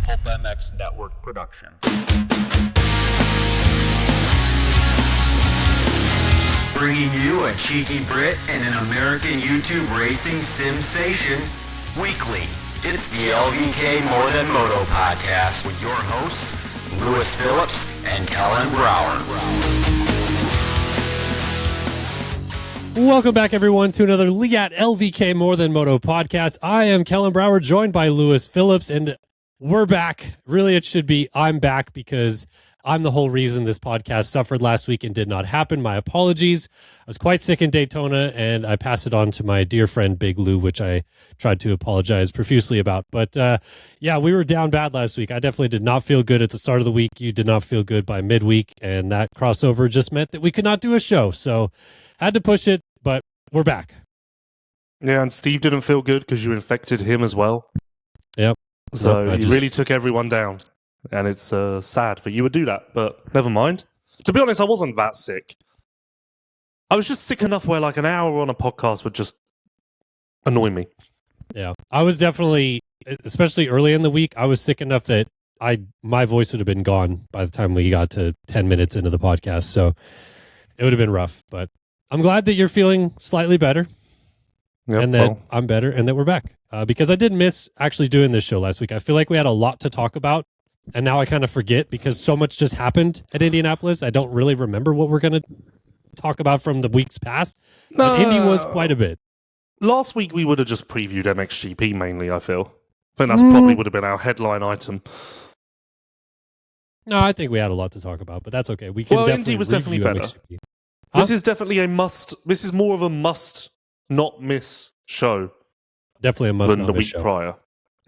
Pulp MX Network production. Bringing you a cheeky Brit and an American YouTube racing sensation weekly. It's the LVK More Than Moto podcast with your hosts, Phillips and Kellen Brauer. Welcome back, everyone, to another Leatt LVK More Than Moto podcast. I am Kellen Brauer, joined by Phillips, and we're back. Really, it should be I'm back because I'm the whole reason this podcast suffered last week and did not happen. My apologies. I was quite sick in Daytona, and I passed it on to my dear friend Big Lou, which I tried to apologize profusely about. But yeah, we were down bad last week. I definitely did not feel good at the start of the week. You did not feel good by midweek, and that crossover just meant that we could not do a show. So had to push it, but we're back. Yeah, and Steve didn't feel good because you infected him as well. Yep. So you really took everyone down. And it's sad that you would do that, but never mind. To be honest, I wasn't that sick. I was just sick enough where like an hour on a podcast would just annoy me. Yeah, I was definitely, especially early in the week, I was sick enough that my voice would have been gone by the time we got to 10 minutes into the podcast. So it would have been rough, but I'm glad that you're feeling slightly better. Yep, and that I'm better and that we're back. Because I did miss actually doing this show last week. I feel like we had a lot to talk about. And now I kind of forget because so much just happened at Indianapolis. I don't really remember what we're going to talk about from the weeks past. But Indy was quite a bit. Last week we would have just previewed MXGP mainly, I feel. I think that's probably would have been our headline item. No, I think we had a lot to talk about, but that's okay. We can definitely Indy was definitely better. MXGP. This is definitely a must. This is more of a must not miss show. Definitely a must than not the miss week show. prior.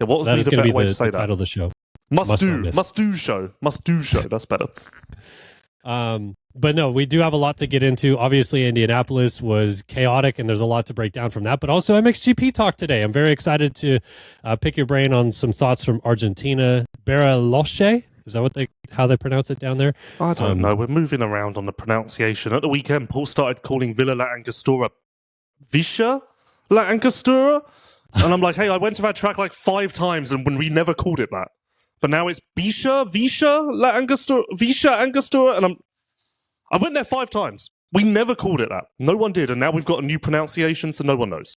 Yeah, what That would is be the going to better way be to say the that? title of the show. Must do show. That's better. But no, we do have a lot to get into. Obviously, Indianapolis was chaotic, and there's a lot to break down from that. But also MXGP talk today. I'm very excited to pick your brain on some thoughts from Argentina. Bariloche? Is that how they pronounce it down there? I don't know. We're moving around on the pronunciation. At the weekend, Paul started calling Villa La Angostura Visha La Angostura. And I'm like, hey, I went to that track like 5 times, and when we never called it that. But now it's Visha La Angostura, Visha Angostura, and I went there 5 times. We never called it that. No one did, and now we've got a new pronunciation, so no one knows.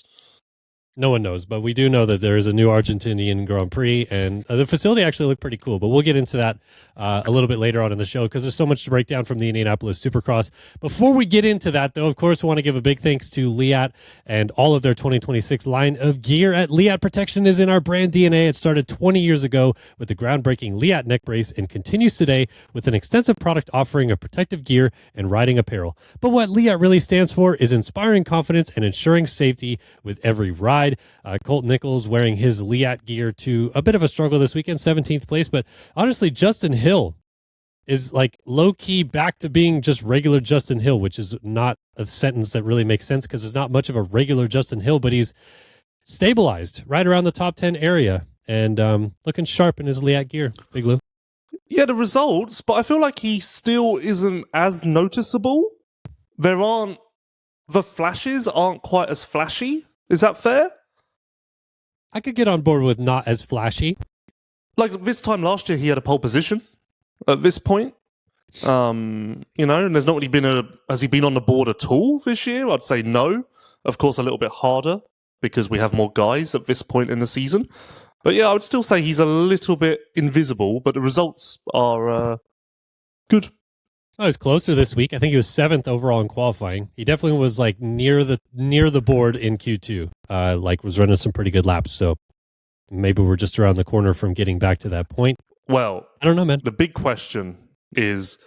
No one knows, but we do know that there is a new Argentinian Grand Prix, and the facility actually looked pretty cool. But we'll get into that a little bit later on in the show because there's so much to break down from the Indianapolis Supercross. Before we get into that, though, of course, we want to give a big thanks to Leatt and all of their 2026 line of gear. At Leatt, protection is in our brand DNA. It started 20 years ago with the groundbreaking Leatt neck brace and continues today with an extensive product offering of protective gear and riding apparel. But what Leatt really stands for is inspiring confidence and ensuring safety with every ride. Colt Nichols wearing his Leatt gear to a bit of a struggle this weekend, 17th place. But honestly, Justin Hill is like low-key back to being just regular Justin Hill, which is not a sentence that really makes sense because there's not much of a regular Justin Hill, but he's stabilized right around the top 10 area and looking sharp in his Leatt gear. Big Lou. Yeah, the results, but I feel like he still isn't as noticeable. The flashes aren't quite as flashy. Is that fair? I could get on board with not as flashy. Like this time last year, he had a pole position at this point. And there's not really been has he been on the board at all this year? I'd say no. Of course, a little bit harder because we have more guys at this point in the season. But yeah, I would still say he's a little bit invisible, but the results are good. I was closer this week. I think he was 7th overall in qualifying. He definitely was like near the board in Q2. Was running some pretty good laps. So maybe we're just around the corner from getting back to that point. Well, I don't know, man. The big question is,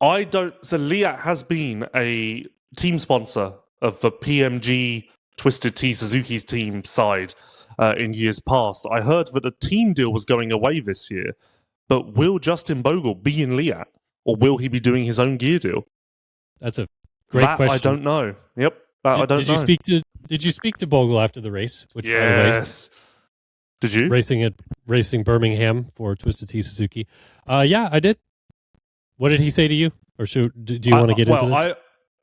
so Leatt has been a team sponsor of the PMG Twisted Tea Suzuki's team side in years past. I heard that the team deal was going away this year, but will Justin Bogle be in Leatt? Or will he be doing his own gear deal? That's a great question. I don't know. Yep, I don't know. Did you speak to Bogle after the race? Which, yes. By the way, did you? Racing Birmingham for Twisted Tea Suzuki. Yeah, I did. What did he say to you? Or do you want to get into this?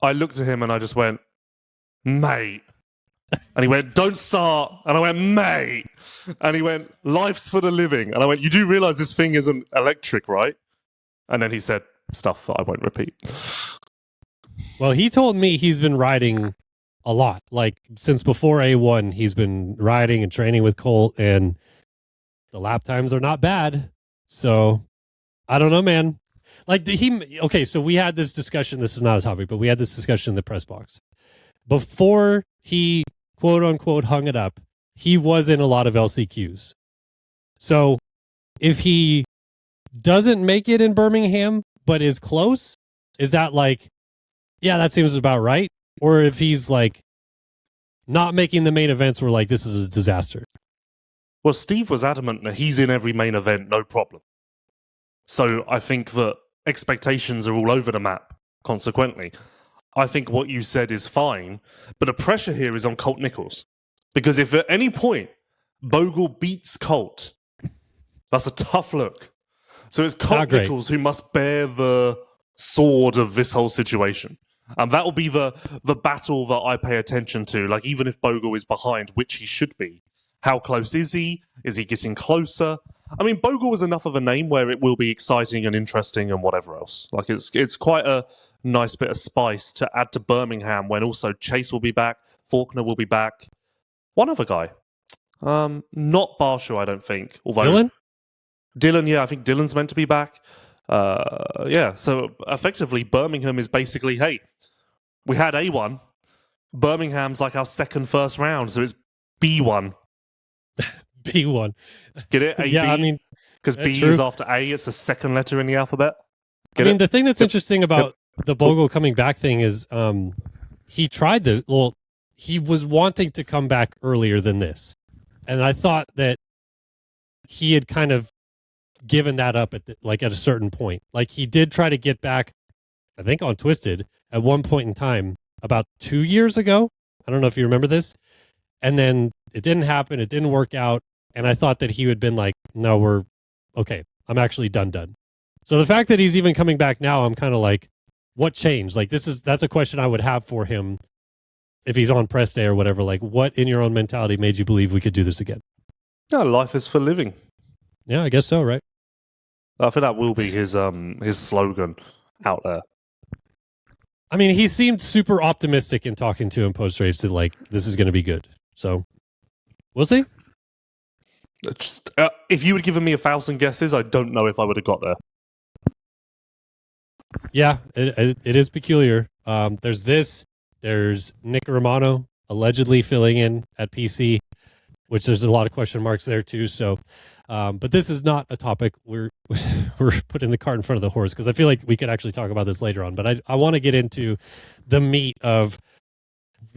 I looked at him and I just went, mate, And he went, don't start. And I went, mate. And he went, life's for the living. And I went, you do realize this thing isn't electric, right? And then he said stuff that I won't repeat. Well, he told me he's been riding a lot. Like, since before A1, he's been riding and training with Colt, and the lap times are not bad. So, I don't know, man. Like, okay, so we had this discussion. This is not a topic, but we had this discussion in the press box. Before he, quote unquote, hung it up, he was in a lot of LCQs. So if he doesn't make it in Birmingham, but is close, is that like, yeah, that seems about right? Or if he's like not making the main events, we're like, this is a disaster. Well, Steve was adamant that he's in every main event, no problem. So I think that expectations are all over the map, consequently. I think what you said is fine, but the pressure here is on Colt Nichols. Because if at any point Bogle beats Colt, that's a tough look. So it's Colt Nichols who must bear the sword of this whole situation. And that will be the battle that I pay attention to. Like, even if Bogle is behind, which he should be, how close is he? Is he getting closer? I mean, Bogle was enough of a name where it will be exciting and interesting and whatever else. Like, it's quite a nice bit of spice to add to Birmingham, when also Chase will be back, Faulkner will be back. One other guy. Not Barshaw, I don't think. Although Dylan, yeah, I think Dylan's meant to be back. Yeah, so effectively Birmingham is basically, hey, we had A1. Birmingham's like our first round, so it's B1. B1. Get it? A, yeah, B? I mean, because B is after A, it's the second letter in the alphabet. I mean, the thing that's interesting about the Bogle coming back thing is he tried this. Well, he was wanting to come back earlier than this. And I thought that he had kind of given that up at a certain point. Like, he did try to get back, I think, on Twisted at one point in time about 2 years ago. I don't know if you remember this. And then it didn't happen. It didn't work out. And I thought that he would have been like, no, we're okay. I'm actually done. So the fact that he's even coming back now, I'm kind of like, what changed? Like, that's a question I would have for him if he's on press day or whatever. Like, what in your own mentality made you believe we could do this again? Yeah, life is for living. Yeah, I guess so, right? I think that will be his slogan out there. I mean, he seemed super optimistic in talking to him post-race to like, this is going to be good. So we'll see. Just, if you had given me 1,000 guesses, I don't know if I would have got there. Yeah, it is peculiar. There's Nick Romano allegedly filling in at PC, which there's a lot of question marks there too. So, but this is not a topic we're putting the cart in front of the horse, because I feel like we could actually talk about this later on. But I want to get into the meat of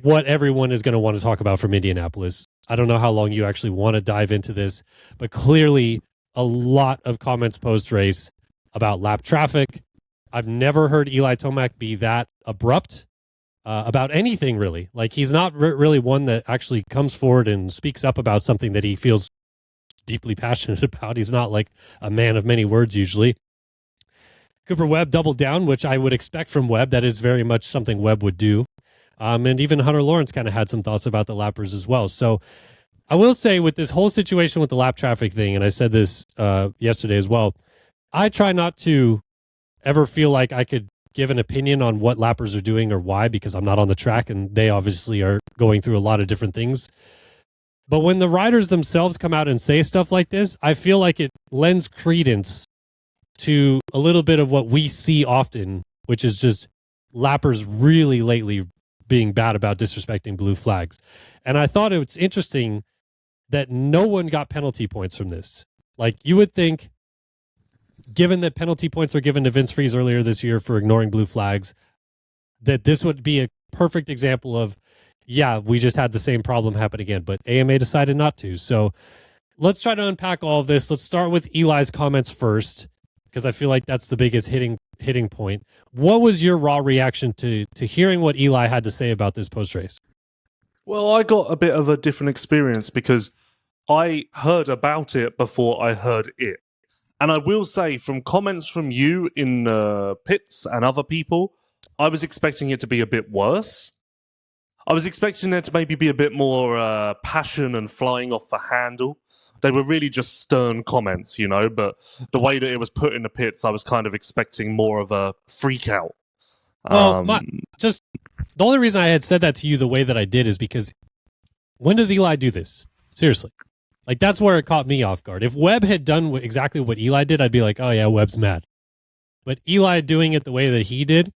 what everyone is going to want to talk about from Indianapolis. I don't know how long you actually want to dive into this, but clearly a lot of comments post-race about lap traffic. I've never heard Eli Tomac be that abrupt about anything, really. Like, he's not really one that actually comes forward and speaks up about something that he feels deeply passionate about. He's not like a man of many words usually. Cooper Webb doubled down, which I would expect from Webb. That is very much something Webb would do. And even Hunter Lawrence kind of had some thoughts about the lappers as well. So I will say, with this whole situation with the lap traffic thing, and I said this yesterday as well, I try not to ever feel like I could give an opinion on what lappers are doing or why, because I'm not on the track and they obviously are going through a lot of different things. But when the riders themselves come out and say stuff like this, I feel like it lends credence to a little bit of what we see often, which is just lappers really lately being bad about disrespecting blue flags. And I thought it was interesting that no one got penalty points from this. Like, you would think, given that penalty points were given to Vince Freeze earlier this year for ignoring blue flags, that this would be a perfect example of, yeah, we just had the same problem happen again, but AMA decided not to. So let's try to unpack all of this. Let's start with Eli's comments first, because I feel like that's the biggest hitting point. What was your raw reaction to hearing what Eli had to say about this post-race? Well, I got a bit of a different experience because I heard about it before I heard it. And I will say, from comments from you in the pits and other people, I was expecting it to be a bit worse. I was expecting there to maybe be a bit more passion and flying off the handle. They were really just stern comments, you know, but the way that it was put in the pits, I was kind of expecting more of a freak out. Well, the only reason I had said that to you the way that I did is because when does Eli do this? Seriously. Like, that's where it caught me off guard. If Webb had done exactly what Eli did, I'd be like, oh yeah, Webb's mad. But Eli doing it the way that he did,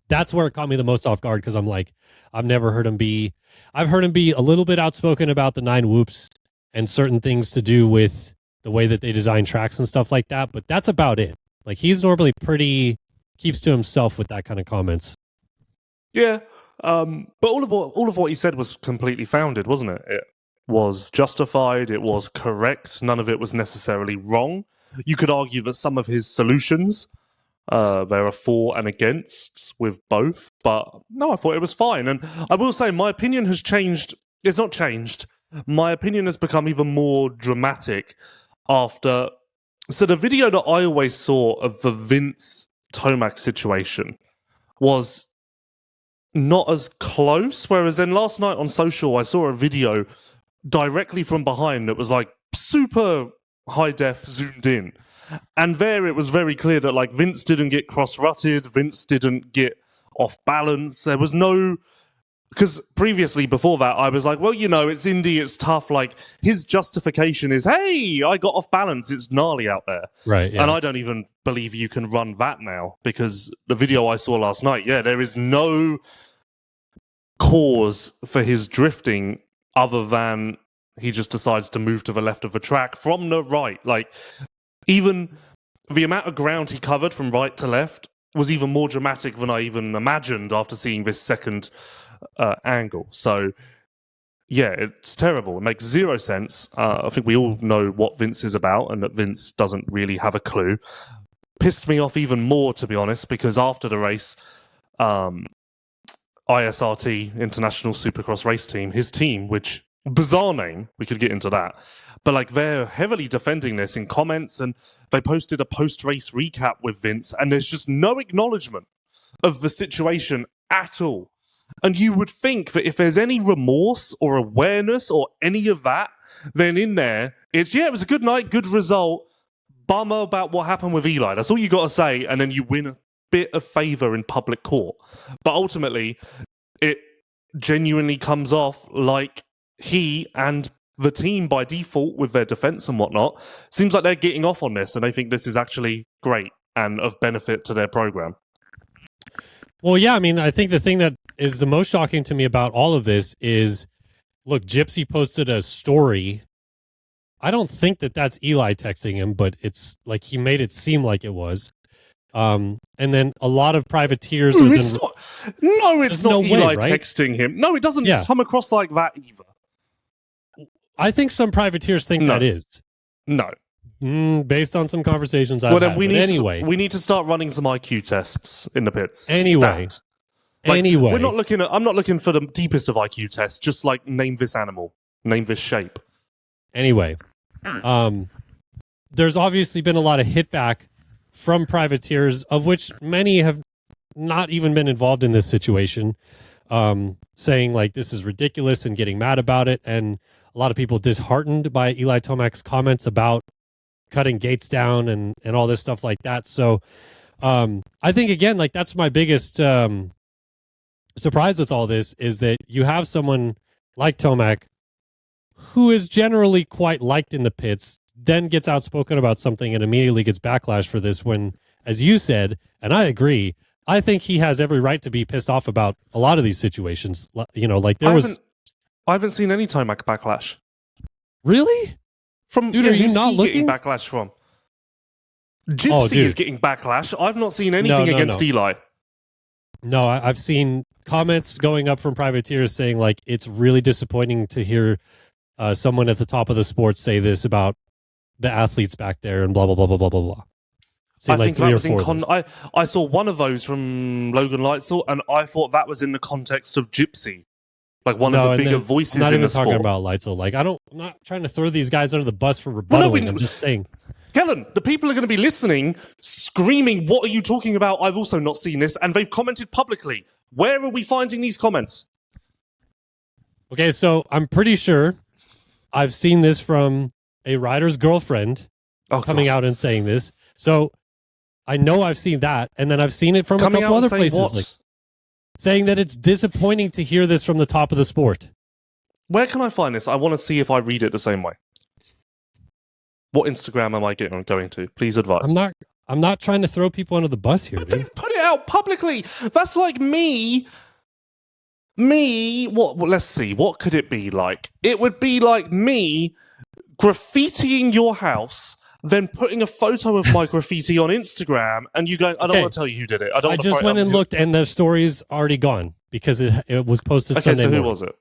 that's where it caught me the most off guard, because I'm like, I've heard him be a little bit outspoken about the 9 whoops and certain things to do with the way that they design tracks and stuff like that, but that's about it. Like, he's normally keeps to himself with that kind of comments. Yeah, but all of what he said was completely founded, wasn't it? It was justified, it was correct, none of it was necessarily wrong. You could argue that some of his solutions, there are for and against with both, but no, I thought it was fine. And I will say my opinion has changed. It's not changed. My opinion has become even more dramatic after... So the video that I always saw of the Vince Tomac situation was not as close, whereas then last night on social I saw a video directly from behind that was like super high def zoomed in, and there it was very clear that like Vince didn't get cross-rutted, Vince didn't get off balance. There was no... Because previously, before that, I was like, well, you know, it's Indy, it's tough. Like, his justification is, hey, I got off balance, it's gnarly out there. Right, yeah. And I don't even believe you can run that now, because the video I saw last night, yeah, there is no cause for his drifting other than he just decides to move to the left of the track from the right. Like, even the amount of ground he covered from right to left was even more dramatic than I even imagined after seeing this second angle. So yeah, it's terrible. It makes zero sense. I think we all know what Vince is about and that Vince doesn't really have a clue. Pissed me off even more, to be honest, because after the race, ISRT, International Supercross Race Team, his team, which bizarre name, we could get into that, but like they're heavily defending this in comments, and they posted a post-race recap with Vince, and there's just no acknowledgement of the situation at all. And you would think that if there's any remorse or awareness or any of that, then in there, it's, yeah, it was a good night, good result, bummer about what happened with Eli. That's all you got to say, and then you win a bit of favour in public court. But ultimately, it genuinely comes off like he and the team by default with their defence and whatnot, seems like they're getting off on this, and they think this is actually great and of benefit to their programme. Well, yeah, I mean, I think the thing that is the most shocking to me about all of this is, look, Gypsy posted a story. I don't think that that's Eli texting him, but it's like he made it seem like it was. And then a lot of privateers... No, it's not, Eli right? texting him. No, it doesn't come across like that either. I think some privateers think that is. No. Based on some conversations I've had. We need to start running some IQ tests in the pits. Anyway. I'm not looking for the deepest of IQ tests, just like name this animal, name this shape. Anyway, there's obviously been a lot of hitback from privateers, of which many have not even been involved in this situation, saying like this is ridiculous and getting mad about it. And a lot of people disheartened by Eli Tomac's comments about cutting gates down and all this stuff like that. So I think, again, like that's my biggest surprise with all this, is that you have someone like Tomac who is generally quite liked in the pits, then gets outspoken about something and immediately gets backlash for this, when, as you said, and I agree, I think he has every right to be pissed off about a lot of these situations. You know, like I haven't seen any Tomac backlash. Really? Dude, are you not looking? Getting backlash from? Gypsy is getting backlash. I've not seen anything against Eli. No, I've seen comments going up from privateers saying like it's really disappointing to hear someone at the top of the sport say this about the athletes back there and blah blah blah blah blah blah blah. I think that was in I saw one of those from Logan Lightsaw, and I thought that was in the context of Gypsy, like one of the bigger voices in the sport. I'm not even talking about Lightsaw. Like I'm not trying to throw these guys under the bus for rebuttaling. I'm just saying. Kellen, the people are going to be listening, screaming, "What are you talking about? I've also not seen this," and they've commented publicly. Where are we finding these comments? Okay, so I'm pretty sure I've seen this from a rider's girlfriend coming out and saying this. So I know I've seen that, and then I've seen it from Coming a couple out and other saying places, what? like saying that it's disappointing to hear this from the top of the sport. Where can I find this? I want to see if I read it the same way. What Instagram am I going to? Please advise. I'm not trying to throw people under the bus here, But dude. they've put it out publicly. That's like me. What? Let's see. What could it be like? It would be like me graffitiing your house, then putting a photo of my graffiti on Instagram, and you going, I don't want to tell you who did it. I just went and looked, and the story's already gone because it was posted Sunday so who morning. was it?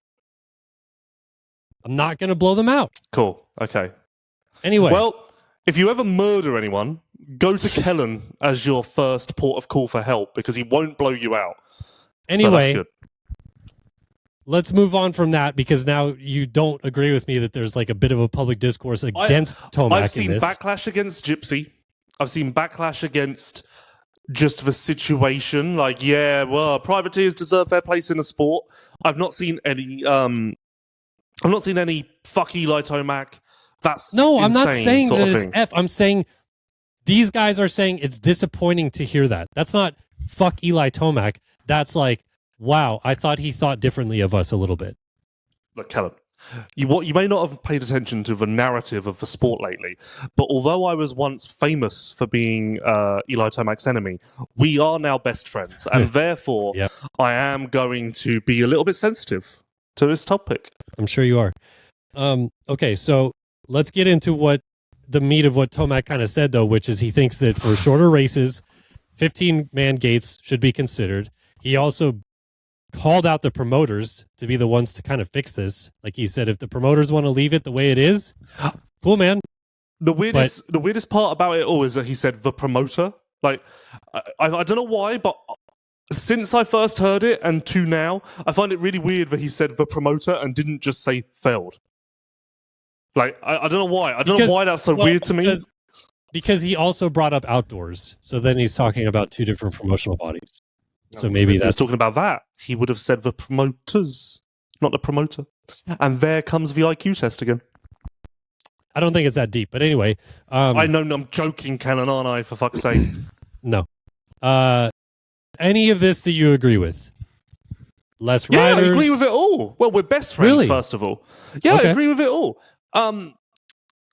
I'm not going to blow them out. Cool. Okay. Anyway. Well, if you ever murder anyone, go to Kellen as your first port of call for help because he won't blow you out. Anyway, so that's good. Let's move on from that because now you don't agree with me that there's like a bit of a public discourse against Tomac I've seen backlash against Gypsy. I've seen backlash against just the situation. Like, yeah, well, privateers deserve their place in the sport. I've not seen any. I've not seen any fuck Eli Tomac. That's no. I'm not saying that it's thing. F. I'm saying these guys are saying it's disappointing to hear that. That's not fuck Eli Tomac. That's like, wow, I thought he thought differently of us a little bit. Look, Kellen, you may not have paid attention to the narrative of the sport lately, but although I was once famous for being Eli Tomac's enemy, we are now best friends, and therefore I am going to be a little bit sensitive to this topic. I'm sure you are. Okay, so let's get into what the meat of what Tomac kind of said, though, which is he thinks that for shorter races, 15-man gates should be considered. He also called out the promoters to be the ones to kind of fix this. Like he said, if the promoters want to leave it the way it is, cool, man. The weirdest part about it all is that he said the promoter. Like, I don't know why, but since I first heard it and to now, I find it really weird that he said the promoter and didn't just say failed. Like, I don't know why. I don't know why that's so weird to me. Because he also brought up outdoors. So then he's talking about two different promotional bodies. So maybe that's talking about that. He would have said the promoters, not the promoter. And there comes the IQ test again. I don't think it's that deep, but anyway. I know I'm joking, Kellen, aren't I? For fuck's sake. No. Any of this that you agree with? Less yeah, riders? I agree with it all. Well, we're best friends, Really? first of all. Yeah, Okay. I agree with it all.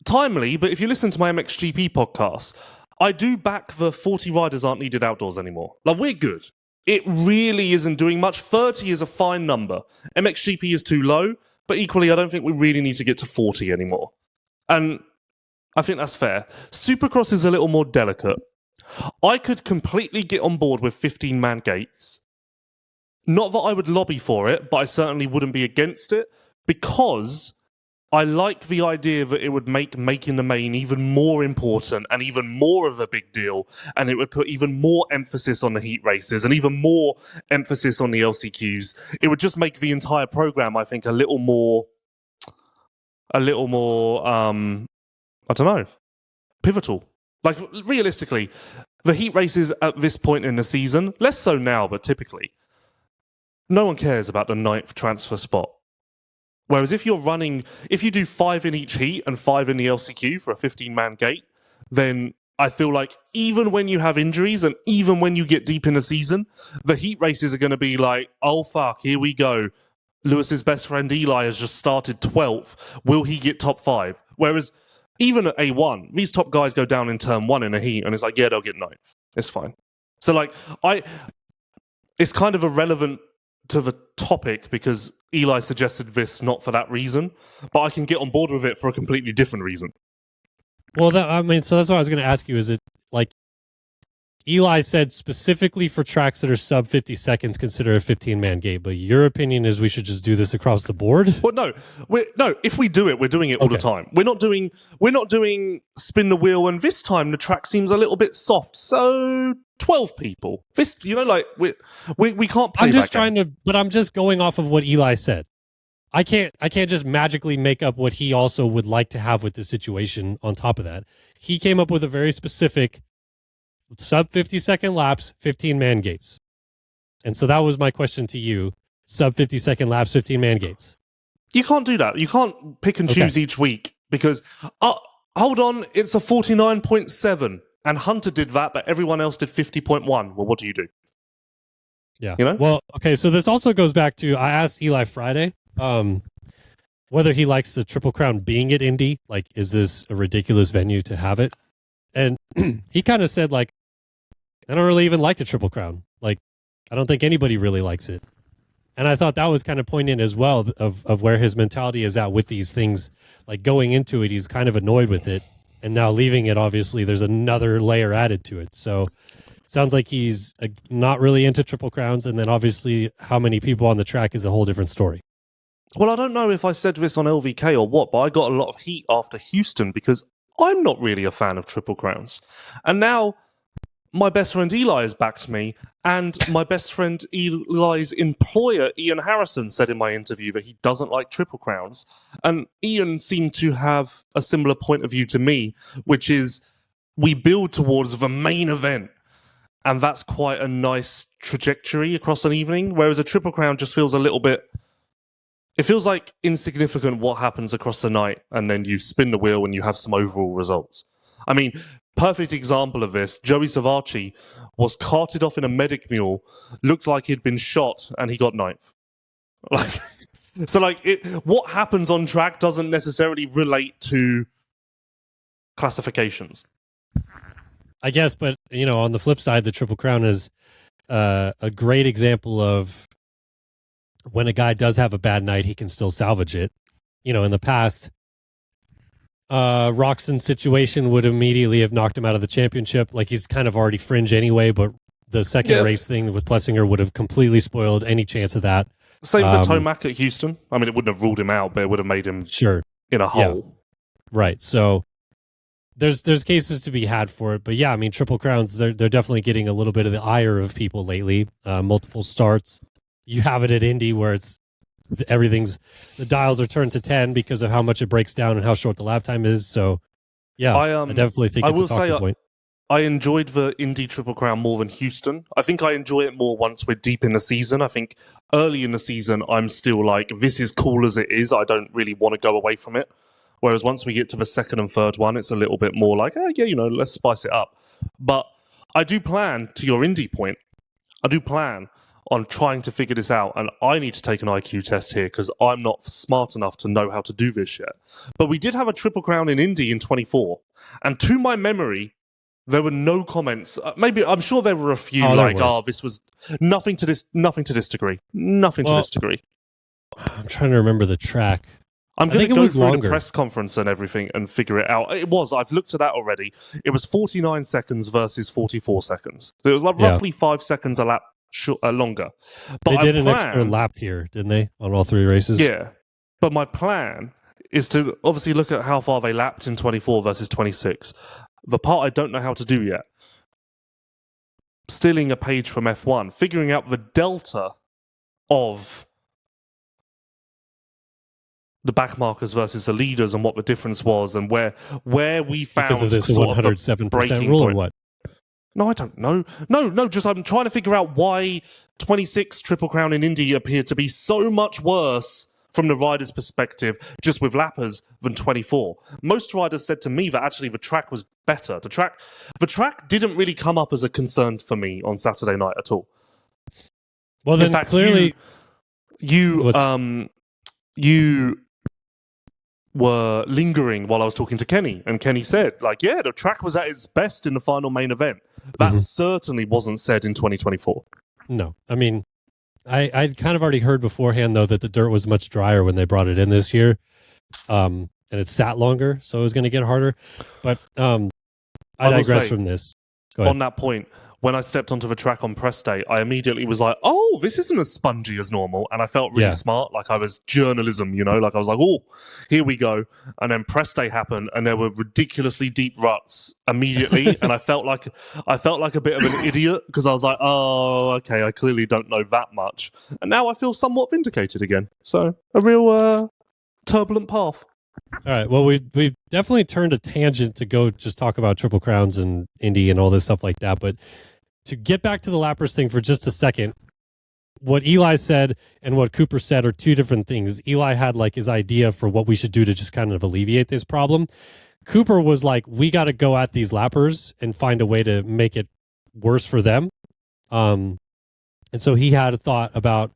Timely, but if you listen to my MXGP podcast, I do back the 40 riders aren't needed outdoors anymore. Like, we're good. It really isn't doing much. 30 is a fine number. MXGP is too low, but equally, I don't think we really need to get to 40 anymore. And I think that's fair. Supercross is a little more delicate. I could completely get on board with 15-man gates. Not that I would lobby for it, but I certainly wouldn't be against it because I like the idea that it would make making the main even more important and even more of a big deal, and it would put even more emphasis on the heat races and even more emphasis on the LCQs. It would just make the entire program, I think, a little more, I don't know, pivotal. Like, realistically, the heat races at this point in the season, less so now, but typically, no one cares about the 9th transfer spot. Whereas if you do 5 in each heat and 5 in the LCQ for a 15-man gate, then I feel like even when you have injuries and even when you get deep in the season, the heat races are going to be like, oh fuck, here we go. Lewis's best friend Eli has just started 12th. Will he get top 5? Whereas even at A1, these top guys go down in turn 1 in a heat and it's like, yeah, they'll get 9th. It's fine. So like, it's kind of irrelevant to the topic because Eli suggested this not for that reason, but I can get on board with it for a completely different reason. Well, so that's what I was going to ask you. Is it like Eli said specifically for tracks that are sub 50 seconds, consider a 15-man gate, but your opinion is we should just do this across the board? Well, no. If we do it, we're doing it all the time. We're not doing spin the wheel, and this time the track seems a little bit soft. So 12 people. This, like we can't play. I'm just that game. but I'm just going off of what Eli said. I can't just magically make up what he also would like to have with the situation on top of that. He came up with a very specific sub 50-second laps, 15-man gates. And so that was my question to you. Sub 50-second laps, 15-man gates. You can't do that. You can't pick and choose each week because, hold on, it's a 49.7 and Hunter did that, but everyone else did 50.1. Well, what do you do? Yeah. You know? Well, okay, so this also goes back to, I asked Eli Friday whether he likes the Triple Crown being at Indy. Like, is this a ridiculous venue to have it? And he kind of said, like, I don't really even like the Triple Crown. Like, I don't think anybody really likes it. And I thought that was kind of poignant as well of where his mentality is at with these things. Like, going into it, he's kind of annoyed with it. And now leaving it, obviously, there's another layer added to it. So it sounds like he's not really into Triple Crowns. And then obviously how many people on the track is a whole different story. Well, I don't know if I said this on LVK or what, but I got a lot of heat after Houston because I'm not really a fan of Triple Crowns. And now my best friend Eli has backed me, and my best friend Eli's employer, Ian Harrison, said in my interview that he doesn't like Triple Crowns. And Ian seemed to have a similar point of view to me, which is we build towards the main event. And that's quite a nice trajectory across an evening, whereas a Triple Crown just feels a little bit... It feels like insignificant what happens across the night, and then you spin the wheel and you have some overall results. I mean, perfect example of this, Joey Savacci was carted off in a medic mule, looked like he'd been shot, and he got ninth. Like, so, like, what happens on track doesn't necessarily relate to classifications. I guess, but, you know, on the flip side, the Triple Crown is a great example of when a guy does have a bad night, he can still salvage it. You know, in the past, Roxon's situation would immediately have knocked him out of the championship. Like, he's kind of already fringe anyway, but the second race thing with Plessinger would have completely spoiled any chance of that. Same for Tomac at Houston. I mean, it wouldn't have ruled him out, but it would have made him in a hole. Yeah. Right. So there's cases to be had for it. But yeah, I mean, Triple Crowns, they're definitely getting a little bit of the ire of people lately. Multiple starts. You have it at Indy where the dials are turned to 10 because of how much it breaks down and how short the lap time is. So yeah, I definitely think it's a talking point. I enjoyed the Indy Triple Crown more than Houston. I think I enjoy it more once we're deep in the season. I think early in the season, I'm still like, this is cool as it is. I don't really want to go away from it. Whereas once we get to the second and third one, it's a little bit more like, yeah, you know, let's spice it up. But I do plan, to your Indy point, I do plan on trying to figure this out, and I need to take an IQ test here because I'm not smart enough to know how to do this yet. But we did have a Triple Crown in Indy in 24, and to my memory, there were no comments. Maybe I'm sure there were a few this was nothing to this degree. Nothing to this degree. I'm trying to remember the track. I'm going to go through the press conference and everything and figure it out. It was. I've looked at that already. It was 49 seconds versus 44 seconds. So it was like roughly 5 seconds a lap longer. But they did an extra lap here, didn't they, on all three races? Yeah. But my plan is to obviously look at how far they lapped in 24 versus 26. The part I don't know how to do yet, stealing a page from F1, figuring out the delta of the back markers versus the leaders and what the difference was and where we found because of this 107% rule or what? No, I don't know. No, just I'm trying to figure out why 26 Triple Crown in Indy appeared to be so much worse from the rider's perspective, just with lappers, than 24. Most riders said to me that actually the track was better. The track didn't really come up as a concern for me on Saturday night at all. Well, then in fact, clearly you were lingering while I was talking to Kenny, and Kenny said, like, yeah, the track was at its best in the final main event. That certainly wasn't said in 2024. No, I mean, I'd kind of already heard beforehand, though, that the dirt was much drier when they brought it in this year, and it sat longer, so it was going to get harder. But I digress from this. On that point, when I stepped onto the track on press day, I immediately was like, oh, this isn't as spongy as normal. And I felt really smart, like I was journalism, you know, like I was like, oh, here we go. And then press day happened, and there were ridiculously deep ruts immediately. And I felt like a bit of an idiot because I was like, oh, okay, I clearly don't know that much. And now I feel somewhat vindicated again. So a real turbulent path. All right. Well, we've definitely turned a tangent to go just talk about Triple Crowns and Indy and all this stuff like that. But to get back to the lappers thing for just a second, what Eli said and what Cooper said are two different things. Eli had like his idea for what we should do to just kind of alleviate this problem. Cooper was like, we got to go at these lappers and find a way to make it worse for them. And so he had a thought about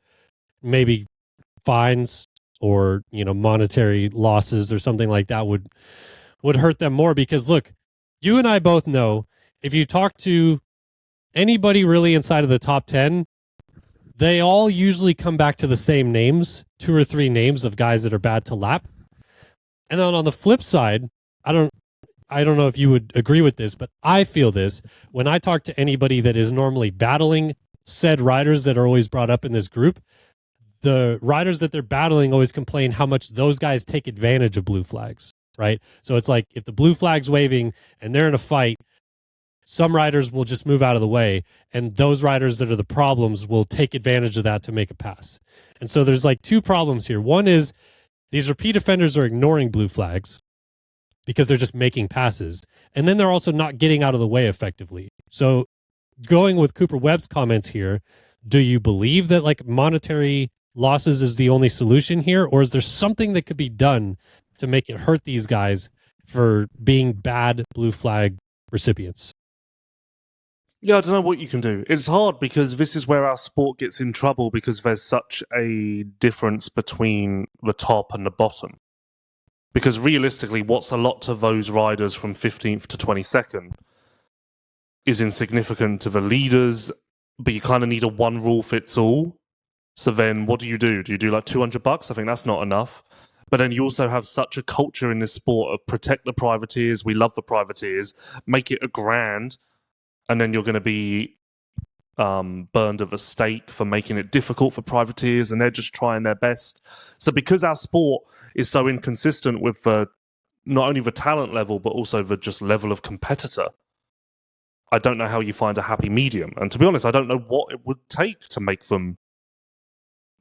maybe fines or, monetary losses or something like that would hurt them more. Because look, you and I both know if you talk to anybody really inside of the top 10, they all usually come back to the same names, 2 or 3 names of guys that are bad to lap. And then on the flip side, I don't know if you would agree with this, but I feel this when I talk to anybody that is normally battling said riders that are always brought up in this group. The riders that they're battling always complain how much those guys take advantage of blue flags, right? So it's like if the blue flag's waving and they're in a fight, some riders will just move out of the way, and those riders that are the problems will take advantage of that to make a pass. And so there's like 2 problems here. One is these repeat offenders are ignoring blue flags because they're just making passes. And then they're also not getting out of the way effectively. So going with Cooper Webb's comments here, do you believe that like monetary losses is the only solution here? Or is there something that could be done to make it hurt these guys for being bad blue flag recipients? Yeah, I don't know what you can do. It's hard because this is where our sport gets in trouble because there's such a difference between the top and the bottom. Because realistically, what's a lot to those riders from 15th to 22nd is insignificant to the leaders, but you kind of need a one rule fits all. So then what do? Do you do like $200? I think that's not enough. But then you also have such a culture in this sport of protect the privateers. We love the privateers. Make it $1,000. And then you're going to be burned at the stake for making it difficult for privateers, and they're just trying their best. So because our sport is so inconsistent with not only the talent level, but also the just level of competitor, I don't know how you find a happy medium. And to be honest, I don't know what it would take to make them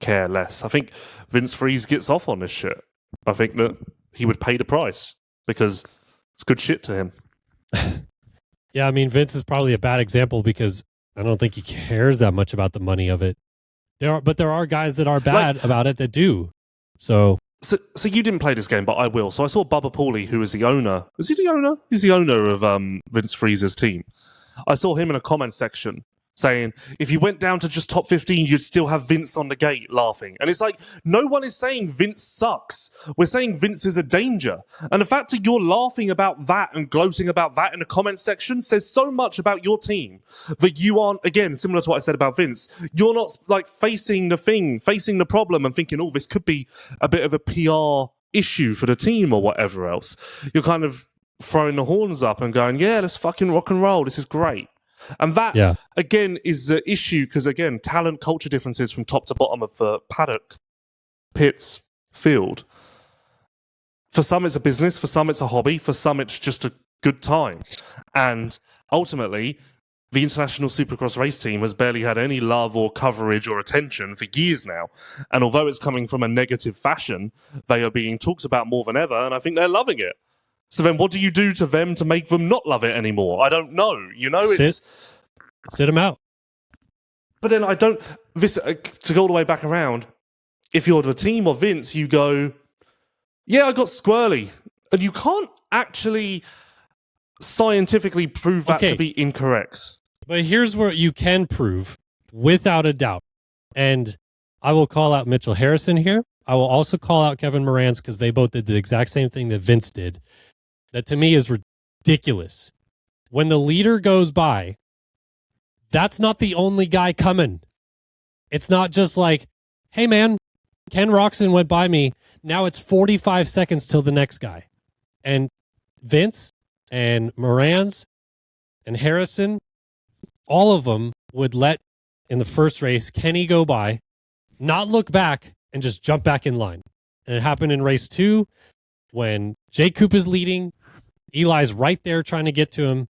care less. I think Vince Freeze gets off on this shit. I think that he would pay the price because it's good shit to him. Yeah, I mean, Vince is probably a bad example because I don't think he cares that much about the money of it. There are guys that are bad about it that do. So you didn't play this game, but I will. So I saw Bubba Pauly, who is the owner. Is he the owner? He's the owner of Vince Freeze's team. I saw him in a comment section saying, if you went down to just top 15, you'd still have Vince on the gate laughing. And it's like, no one is saying Vince sucks. We're saying Vince is a danger. And the fact that you're laughing about that and gloating about that in the comment section says so much about your team that you aren't, again, similar to what I said about Vince, you're not like facing the problem and thinking, oh, this could be a bit of a PR issue for the team or whatever else. You're kind of throwing the horns up and going, yeah, let's fucking rock and roll. This is great. And that, again, is the issue because, again, talent, culture differences from top to bottom of the paddock, pits, field. For some, it's a business. For some, it's a hobby. For some, it's just a good time. And ultimately, the International Supercross race team has barely had any love or coverage or attention for years now. And although it's coming from a negative fashion, they are being talked about more than ever, and I think they're loving it. So then what do you do to them to make them not love it anymore? I don't know. Sit them out. But then I don't... to go all the way back around, if you're the team or Vince, you go, yeah, I got squirrely. And you can't actually scientifically prove that to be incorrect. But here's where you can prove, without a doubt. And I will call out Mitchell Harrison here. I will also call out Kevin Moranz because they both did the exact same thing that Vince did. That to me is ridiculous. When the leader goes by, that's not the only guy coming. It's not just like, hey man, Ken Roxon went by me. Now it's 45 seconds till the next guy. And Vince and Moranz and Harrison, all of them would let, in the first race, Kenny go by, not look back, and just jump back in line. And it happened in race 2 when Jay Coop is leading. Eli's right there trying to get to him.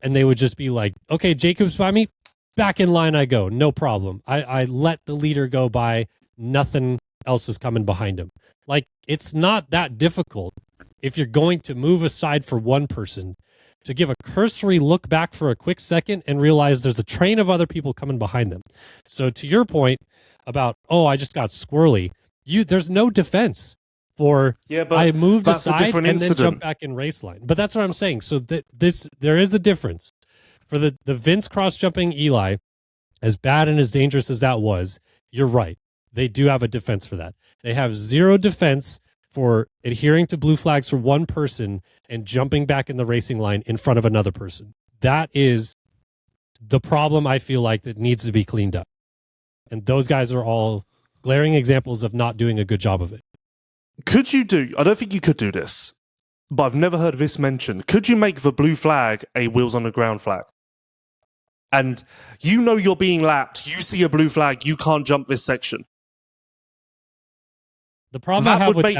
And they would just be like, okay, Jay Coop's by me. Back in line I go. No problem. I let the leader go by. Nothing else is coming behind him. Like, it's not that difficult if you're going to move aside for one person to give a cursory look back for a quick second and realize there's a train of other people coming behind them. So to your point about, oh, I just got squirrely, there's no defense for I moved aside and then jumped back in race line. But that's what I'm saying. So there is a difference. For the Vince cross-jumping Eli, as bad and as dangerous as that was, you're right. They do have a defense for that. They have zero defense for adhering to blue flags for one person and jumping back in the racing line in front of another person. That is the problem, I feel like, that needs to be cleaned up. And those guys are all glaring examples of not doing a good job of it. I don't think you could do this, but I've never heard this mentioned. Could you make the blue flag a wheels on the ground flag? And you know you're being lapped, you see a blue flag, you can't jump this section. The problem I have with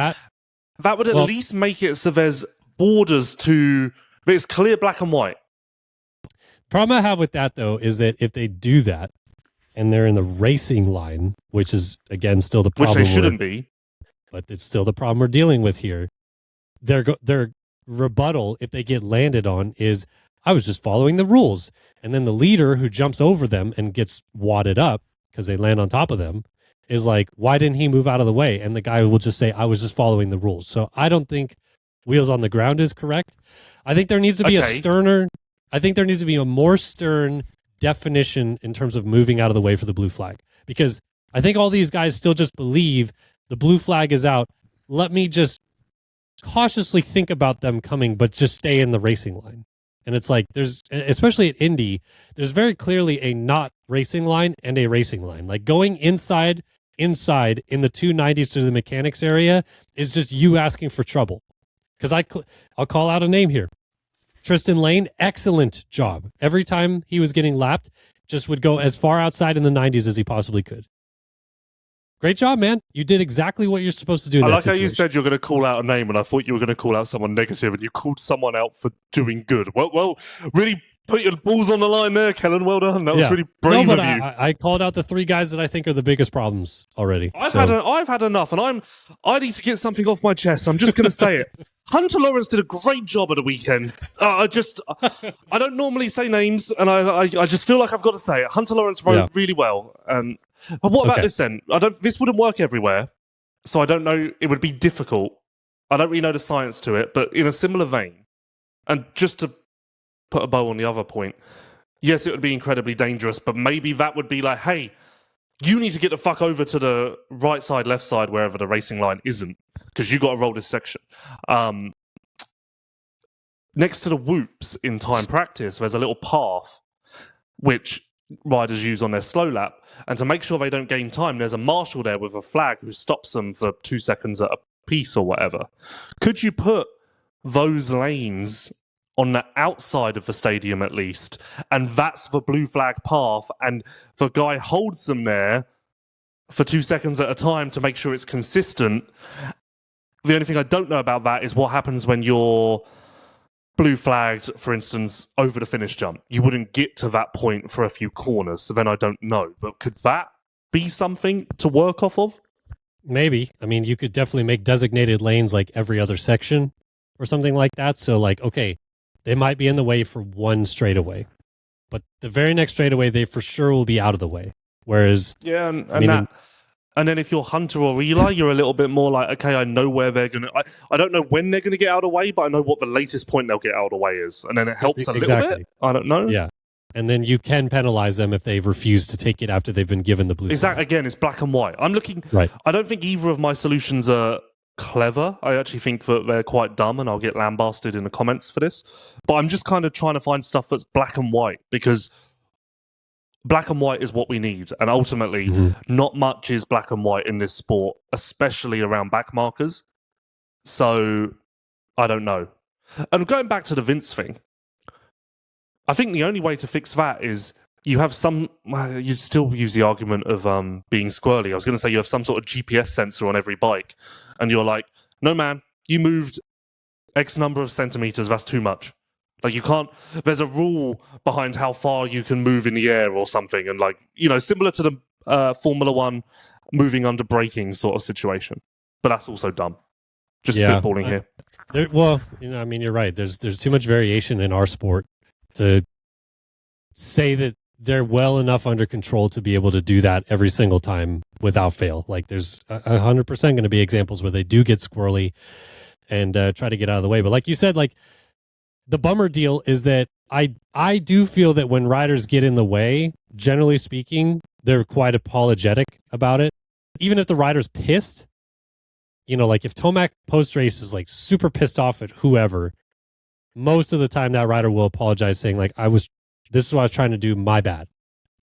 that would at least make it so there's borders to, it's clear black and white. The problem I have with that, though, is that if they do that and they're in the racing line, which is, again, still the problem. Which they shouldn't be. But it's still the problem we're dealing with here. Their rebuttal, if they get landed on, is, I was just following the rules. And then the leader who jumps over them and gets wadded up because they land on top of them is like, why didn't he move out of the way? And the guy will just say, I was just following the rules. So I don't think wheels on the ground is correct. I think there needs to be a more stern definition in terms of moving out of the way for the blue flag. Because I think all these guys still just believe the blue flag is out. Let me just cautiously think about them coming, but just stay in the racing line. And it's like, especially at Indy, there's very clearly a not racing line and a racing line. Like going inside in the 290s to the mechanics area is just you asking for trouble. Because I'll call out a name here. Tristan Lane, excellent job. Every time he was getting lapped, just would go as far outside in the 90s as he possibly could. Great job, man. You did exactly what you're supposed to do in that situation. How you said you're going to call out a name, and I thought you were going to call out someone negative, and you called someone out for doing good. Well, really put your balls on the line there, Kellen. Well done. That was really brave of you. I called out the three guys that I think are the biggest problems already. I've had enough, and I need to get something off my chest. I'm just going to say it. Hunter Lawrence did a great job at the weekend. I don't normally say names, and I just feel like I've got to say it. Hunter Lawrence rode really well. But what about this then? This wouldn't work everywhere, so I don't know. It would be difficult. I don't really know the science to it, but in a similar vein, and just to put a bow on the other point, yes, it would be incredibly dangerous, but maybe that would be like, hey, you need to get the fuck over to the right side, left side, wherever the racing line isn't, because you got to roll this section. Next to the whoops in time practice, there's a little path which riders use on their slow lap, and to make sure they don't gain time, there's a marshal there with a flag who stops them for 2 seconds at a piece or whatever. Could you put those lanes on the outside of the stadium at least, and that's the blue flag path, and the guy holds them there for 2 seconds at a time to make sure it's consistent? The only thing I don't know about that is what happens when you're blue flagged, for instance, over the finish jump. You wouldn't get to that point for a few corners, so then I don't know. But could that be something to work off of? Maybe. I mean, you could definitely make designated lanes like every other section or something like that. So like, okay, they might be in the way for one straightaway, but the very next straightaway, they for sure will be out of the way. Whereas... Yeah, and then if you're Hunter or Eli, you're a little bit more like, okay, I know where they're going to... I don't know when they're going to get out of the way, but I know what the latest point they'll get out of the way is. And then it helps a little bit. I don't know. Yeah. And then you can penalize them if they refuse to take it after they've been given the blue flag. Again, it's black and white. I'm looking... Right. I don't think either of my solutions are clever. I actually think that they're quite dumb, and I'll get lambasted in the comments for this. But I'm just kind of trying to find stuff that's black and white, because black and white is what we need. And ultimately, not much is black and white in this sport, especially around back markers. So, I don't know. And going back to the Vince thing, I think the only way to fix that is you have you'd still use the argument of being squirrely. I was going to say you have some sort of GPS sensor on every bike, and you're like, no man, you moved X number of centimeters, that's too much. Like, you can't, there's a rule behind how far you can move in the air or something, and like, you know, similar to the Formula One moving under braking sort of situation. But that's also dumb. Just Yeah. spitballing here. Well, I mean, you're right. There's too much variation in our sport to say that they're well enough under control to be able to do that every single time without fail. Like there's 100% going to be examples where they do get squirrely and try to get out of the way. But like you said, like the bummer deal is that I do feel that when riders get in the way, generally speaking, they're quite apologetic about it. Even if the rider's pissed, like if Tomac post-race is like super pissed off at whoever, most of the time that rider will apologize saying like, this is what I was trying to do, my bad.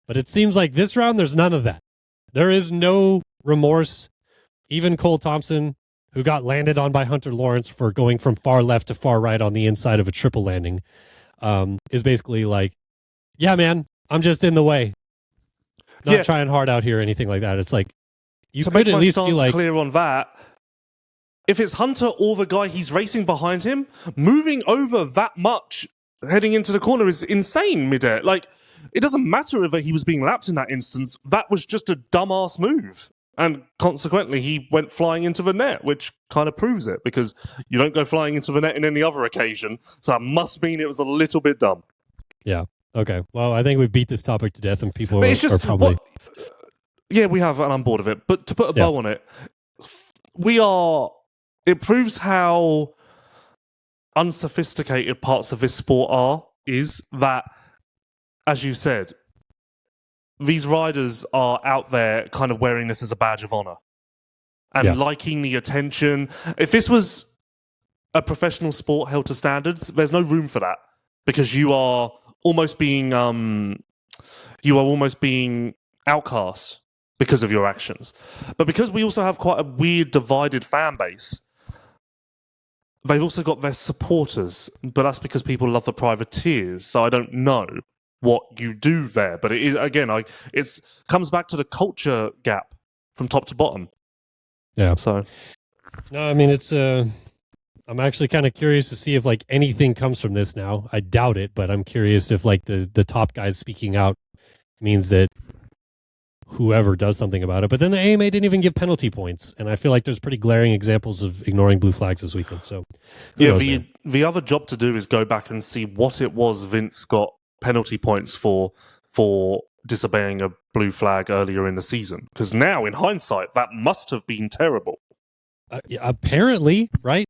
But it seems like this round, there's none of that. There is no remorse. Even Cole Thompson, who got landed on by Hunter Lawrence for going from far left to far right on the inside of a triple landing, is basically like, yeah, man, I'm just in the way. Not trying hard out here or anything like that. It's like, you could at least be like, clear on that. If it's Hunter or the guy he's racing behind him, moving over that much heading into the corner is insane midair. Like, it doesn't matter if he was being lapped in that instance. That was just a dumbass move. And consequently, he went flying into the net, which kind of proves it, because you don't go flying into the net in any other occasion. So that must mean it was a little bit dumb. Yeah. Okay. Well, I think we've beat this topic to death, and people are probably... Yeah, we have, and I'm bored of it. But to put a bow on it, it proves how unsophisticated parts of this sport is that, as you said, these riders are out there kind of wearing this as a badge of honor and liking the attention. If this was a professional sport held to standards, there's no room for that, because you are almost being outcast because of your actions. But because we also have quite a weird divided fan base, they've also got their supporters, but that's because people love the privateers. So I don't know what you do there, but it is, again, it's comes back to the culture gap from top to bottom. Yeah. So no, I mean, it's I'm actually kind of curious to see if like anything comes from this now. I doubt it, but I'm curious if like the top guys speaking out means that whoever does something about it. But then the AMA didn't even give penalty points, and I feel like there's pretty glaring examples of ignoring blue flags this weekend. So the other job to do is go back and see what it was Vince got penalty points for disobeying a blue flag earlier in the season, because now in hindsight that must have been terrible. Apparently, right?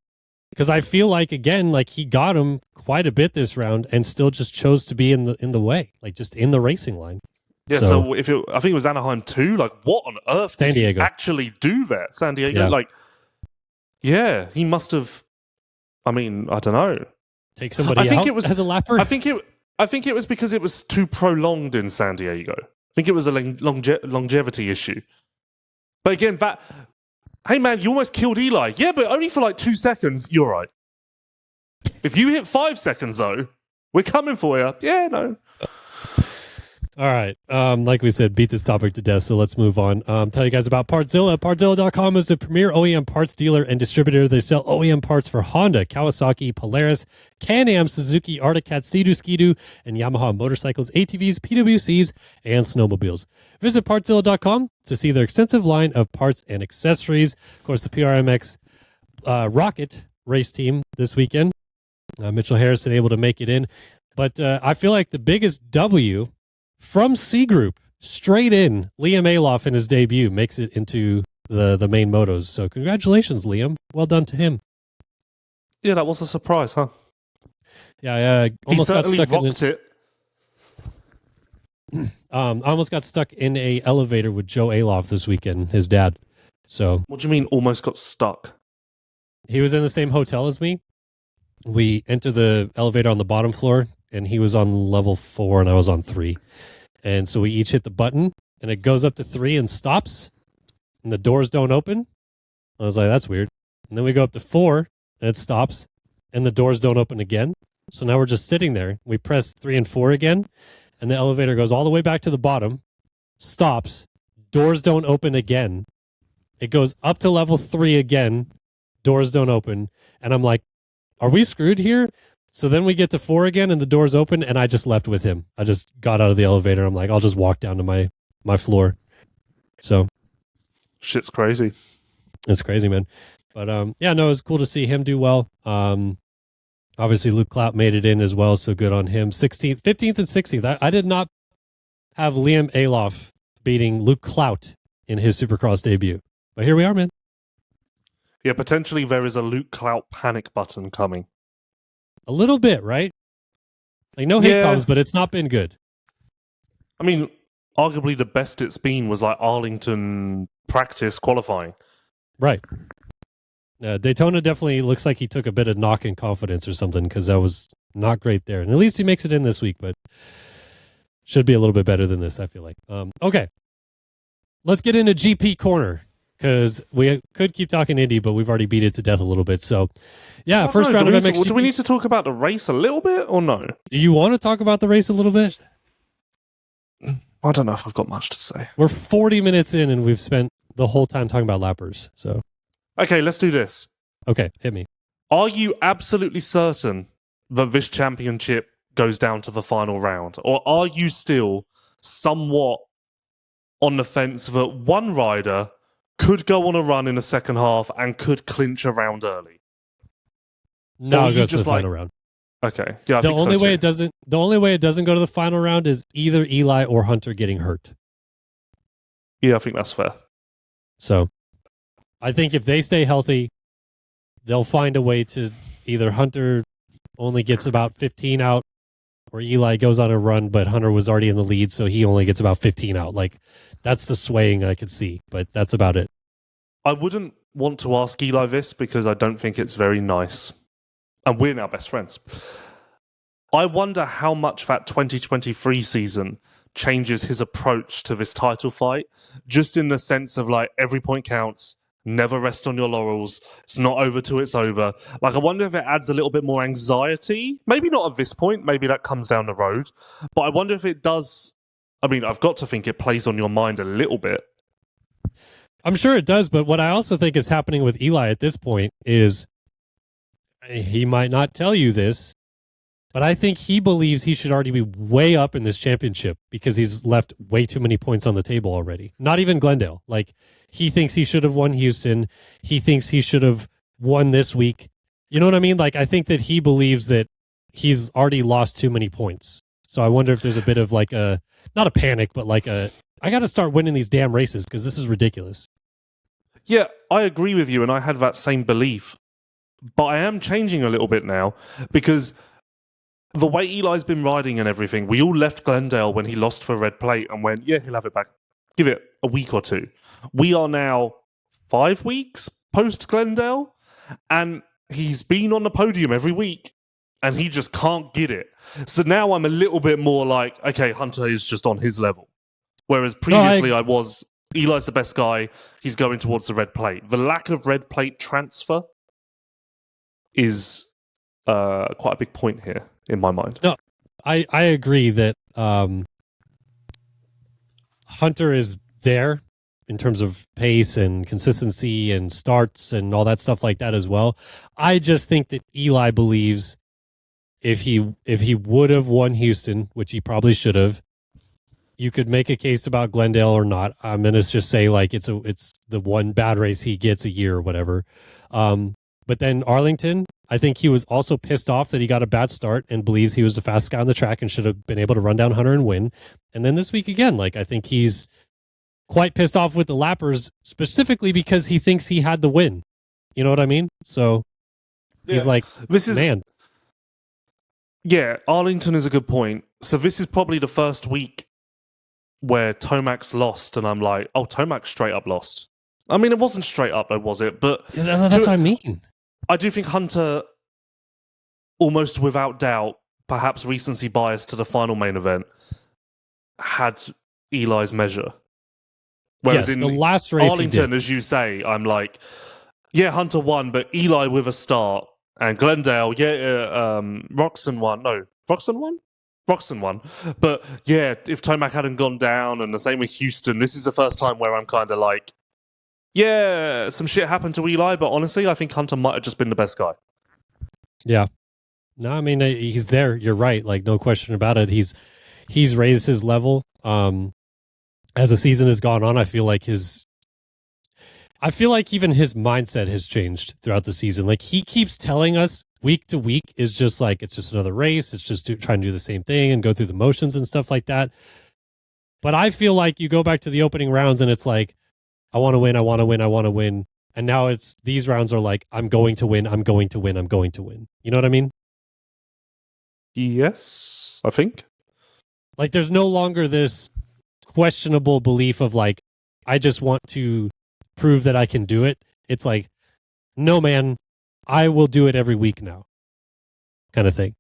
Because I feel like, again, like he got him quite a bit this round and still just chose to be in the way, like just in the racing line. Yeah, so I think it was Anaheim 2. Like, what on earth did he actually do there? San Diego? Yeah. He must have. I mean, I don't know. Take somebody out as a lapper? I think it was because it was too prolonged in San Diego. I think it was a longevity issue. But again, hey man, you almost killed Eli. Yeah, but only for like 2 seconds. You're right. If you hit 5 seconds, though, we're coming for you. Yeah, no. All right. Like we said, beat this topic to death, so let's move on. Tell you guys about Partzilla. Partzilla.com is the premier OEM parts dealer and distributor. They sell OEM parts for Honda, Kawasaki, Polaris, Can-Am, Suzuki, Arctic Cat, Sea-Doo, Ski-Doo, and Yamaha motorcycles, ATVs, PWCs, and snowmobiles. Visit Partzilla.com to see their extensive line of parts and accessories. Of course, the PRMX Rocket race team this weekend. Mitchell Harrison able to make it in. But I feel like the biggest W from C Group, straight in, Liam Aloff in his debut makes it into the main motos. So congratulations, Liam. Well done to him. Yeah, that was a surprise, huh? Yeah, almost got stuck rocked it. I almost got stuck in a elevator with Joe Aloff this weekend, his dad. So what do you mean almost got stuck? He was in the same hotel as me. We entered the elevator on the bottom floor, and he was on level 4 and I was on 3. And so we each hit the button, and it goes up to 3 and stops, and the doors don't open. I was like, that's weird. And then we go up to 4, and it stops, and the doors don't open again. So now we're just sitting there. We press 3 and 4 again, and the elevator goes all the way back to the bottom, stops, doors don't open again. It goes up to level 3 again, doors don't open. And I'm like, are we screwed here? So then we get to 4 again, and the doors open, and I just left with him. I just got out of the elevator. I'm like, I'll just walk down to my floor. So shit's crazy. It's crazy, man. But yeah, no, it was cool to see him do well. Obviously, Luke Clout made it in as well, so good on him. 16th, 15th, and 16th. I did not have Liam Alof beating Luke Clout in his Supercross debut. But here we are, man. Yeah, potentially there is a Luke Clout panic button coming. A little bit, right? Like, no hate Yeah. problems, but it's not been good. I mean, arguably the best it's been was like Arlington practice qualifying. Right. Daytona definitely looks like he took a bit of knock in confidence or something, because that was not great there. And at least he makes it in this week, but should be a little bit better than this, I feel like. Okay. Let's get into GP Corner, because we could keep talking Indy, but we've already beat it to death a little bit. So, yeah, first round of MXGP. Do we need to talk about the race a little bit or no? Do you want to talk about the race a little bit? I don't know if I've got much to say. We're 40 minutes in, and we've spent the whole time talking about lappers. So, Okay, let's do this. okay, hit me. Are you absolutely certain that this championship goes down to the final round? Or are you still somewhat on the fence that one rider could go on a run in the second half and could clinch a round early? No, Or it you goes to the just like- final round. Okay. Yeah, I The think only so way too. it doesn't. The only way it doesn't go to the final round is either Eli or Hunter getting hurt. Yeah, I think that's fair. So, I think if they stay healthy, they'll find a way to either Hunter only gets about 15 out, or Eli goes on a run, but Hunter was already in the lead, so he only gets about 15 out. Like, that's the swaying I could see, but that's about it. I wouldn't want to ask Eli this because I don't think it's very nice. And we're now best friends. I wonder how much that 2023 season changes his approach to this title fight, just in the sense of like every point counts, never rest on your laurels, it's not over till it's over. Like, I wonder if it adds a little bit more anxiety. Maybe not at this point, maybe that comes down the road. But I wonder if it does. I mean, I've got to think it plays on your mind a little bit. I'm sure it does, but what I also think is happening with Eli at this point is he might not tell you this, but I think he believes he should already be way up in this championship because he's left way too many points on the table already. Not even Glendale. Like, he thinks he should have won Houston. He thinks he should have won this week. You know what I mean? Like, I think that he believes that he's already lost too many points. So I wonder if there's a bit of like a, not a panic, but like a, I got to start winning these damn races because this is ridiculous. Yeah, I agree with you, and I had that same belief. But I am changing a little bit now because the way Eli's been riding and everything, we all left Glendale when he lost for red plate and went, yeah, he'll have it back. Give it a week or two. We are now 5 weeks post Glendale, and he's been on the podium every week, and he just can't get it. So now I'm a little bit more like, okay, Hunter is just on his level. Whereas previously I was, Eli's the best guy, he's going towards the red plate. The lack of red plate transfer is quite a big point here in my mind. No, I agree that Hunter is there in terms of pace and consistency and starts and all that stuff like that as well. I just think that Eli believes if he would have won Houston, which he probably should have, you could make a case about Glendale or not. I'm gonna just say like it's the one bad race he gets a year or whatever. But then Arlington, I think he was also pissed off that he got a bad start and believes he was the fastest guy on the track and should have been able to run down Hunter and win. And then this week again, like I think he's quite pissed off with the lappers specifically because he thinks he had the win. You know what I mean? So he's like, this is man. Yeah, Arlington is a good point. So this is probably the first week where Tomac's lost, and I'm like, oh, Tomac straight up lost. I mean, it wasn't straight up, though, was it? But That's what I mean. I do think Hunter, almost without doubt, perhaps recency bias to the final main event, had Eli's measure. Whereas Yes, in the last race Arlington, as you say, I'm like, yeah, Hunter won, but Eli with a start. And Glendale, Roxon won. No, Roxon won? Roxon won. But yeah, if Tomac hadn't gone down, and the same with Houston, this is the first time where I'm kind of like, yeah, some shit happened to Eli, but honestly, I think Hunter might have just been the best guy. Yeah. No, I mean, he's there. You're right. Like, no question about it. He's raised his level. As the season has gone on, I feel like I feel like even his mindset has changed throughout the season. Like he keeps telling us week to week is just like, it's just another race. It's just trying to do the same thing and go through the motions and stuff like that. But I feel like you go back to the opening rounds and it's like, I want to win, I want to win, I want to win. And now it's these rounds are like, I'm going to win, I'm going to win, I'm going to win. You know what I mean? Yes, I think. Like there's no longer this questionable belief of like, I just want to prove that I can do it. It's like, no, man, I will do it every week now, kind of thing.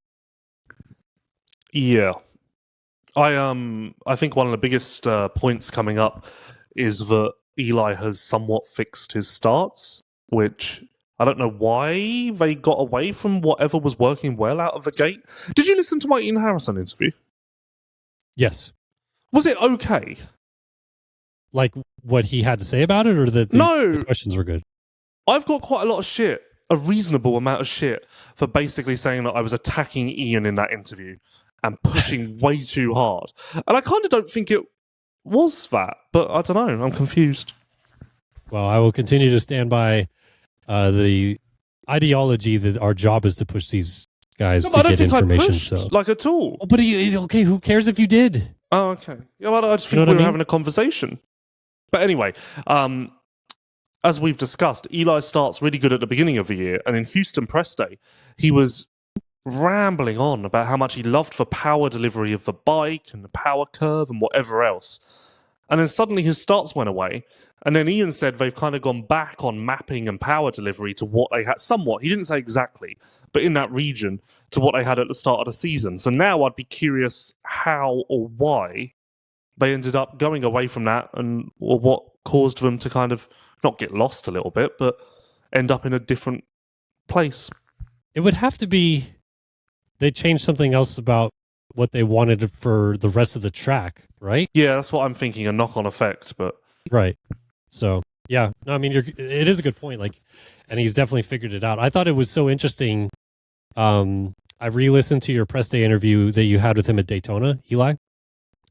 Yeah. I think one of the biggest points coming up is that Eli has somewhat fixed his starts, which I don't know why they got away from whatever was working well out of the gate. Did you listen to my Ian Harrison interview? Yes. Was it okay? Like what he had to say about it, or that the questions were good? I've got quite a lot of shit, a reasonable amount of shit, for basically saying that I was attacking Ian in that interview and pushing way too hard. And I kind of don't think it was that, but I don't know. I'm confused. Well, I will continue to stand by the ideology that our job is to push these guys to get information. So, like at all. But okay, who cares if you did? Oh, okay. Yeah, well, I just think we were having a conversation. But anyway, as we've discussed, Eli starts really good at the beginning of the year, and in Houston press day, he was rambling on about how much he loved the power delivery of the bike and the power curve and whatever else. And then suddenly his starts went away. And then Ian said they've kind of gone back on mapping and power delivery to what they had somewhat. He didn't say exactly, but in that region to what they had at the start of the season. So now I'd be curious how or why they ended up going away from that and or what caused them to kind of not get lost a little bit, but end up in a different place. It would have to be they changed something else about what they wanted for the rest of the track, right? Yeah, that's what I'm thinking, a knock-on effect, but... Right. So, yeah. No, I mean, it is a good point. Like, and he's definitely figured it out. I thought it was so interesting. I re-listened to your press day interview that you had with him at Daytona, Eli.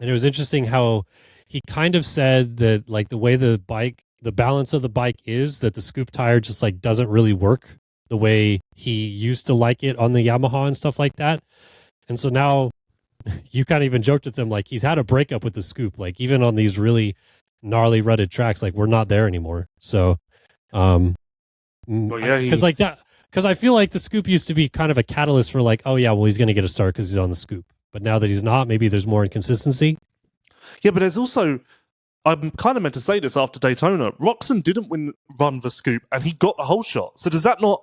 And it was interesting how he kind of said that, like, the way the balance of the bike is, that the scoop tire just, like, doesn't really work the way he used to like it on the Yamaha and stuff like that. And so now you kind of even joked with him, like, he's had a breakup with the scoop. Like, even on these really gnarly rutted tracks, like, we're not there anymore. So, well, yeah, because I feel like the scoop used to be kind of a catalyst for, like, oh yeah, well, he's going to get a start because he's on the scoop. But now that he's not, maybe there's more inconsistency. Yeah, but there's also, I'm kind of meant to say this after Daytona, Roczen didn't run the scoop and he got the whole shot. So does that not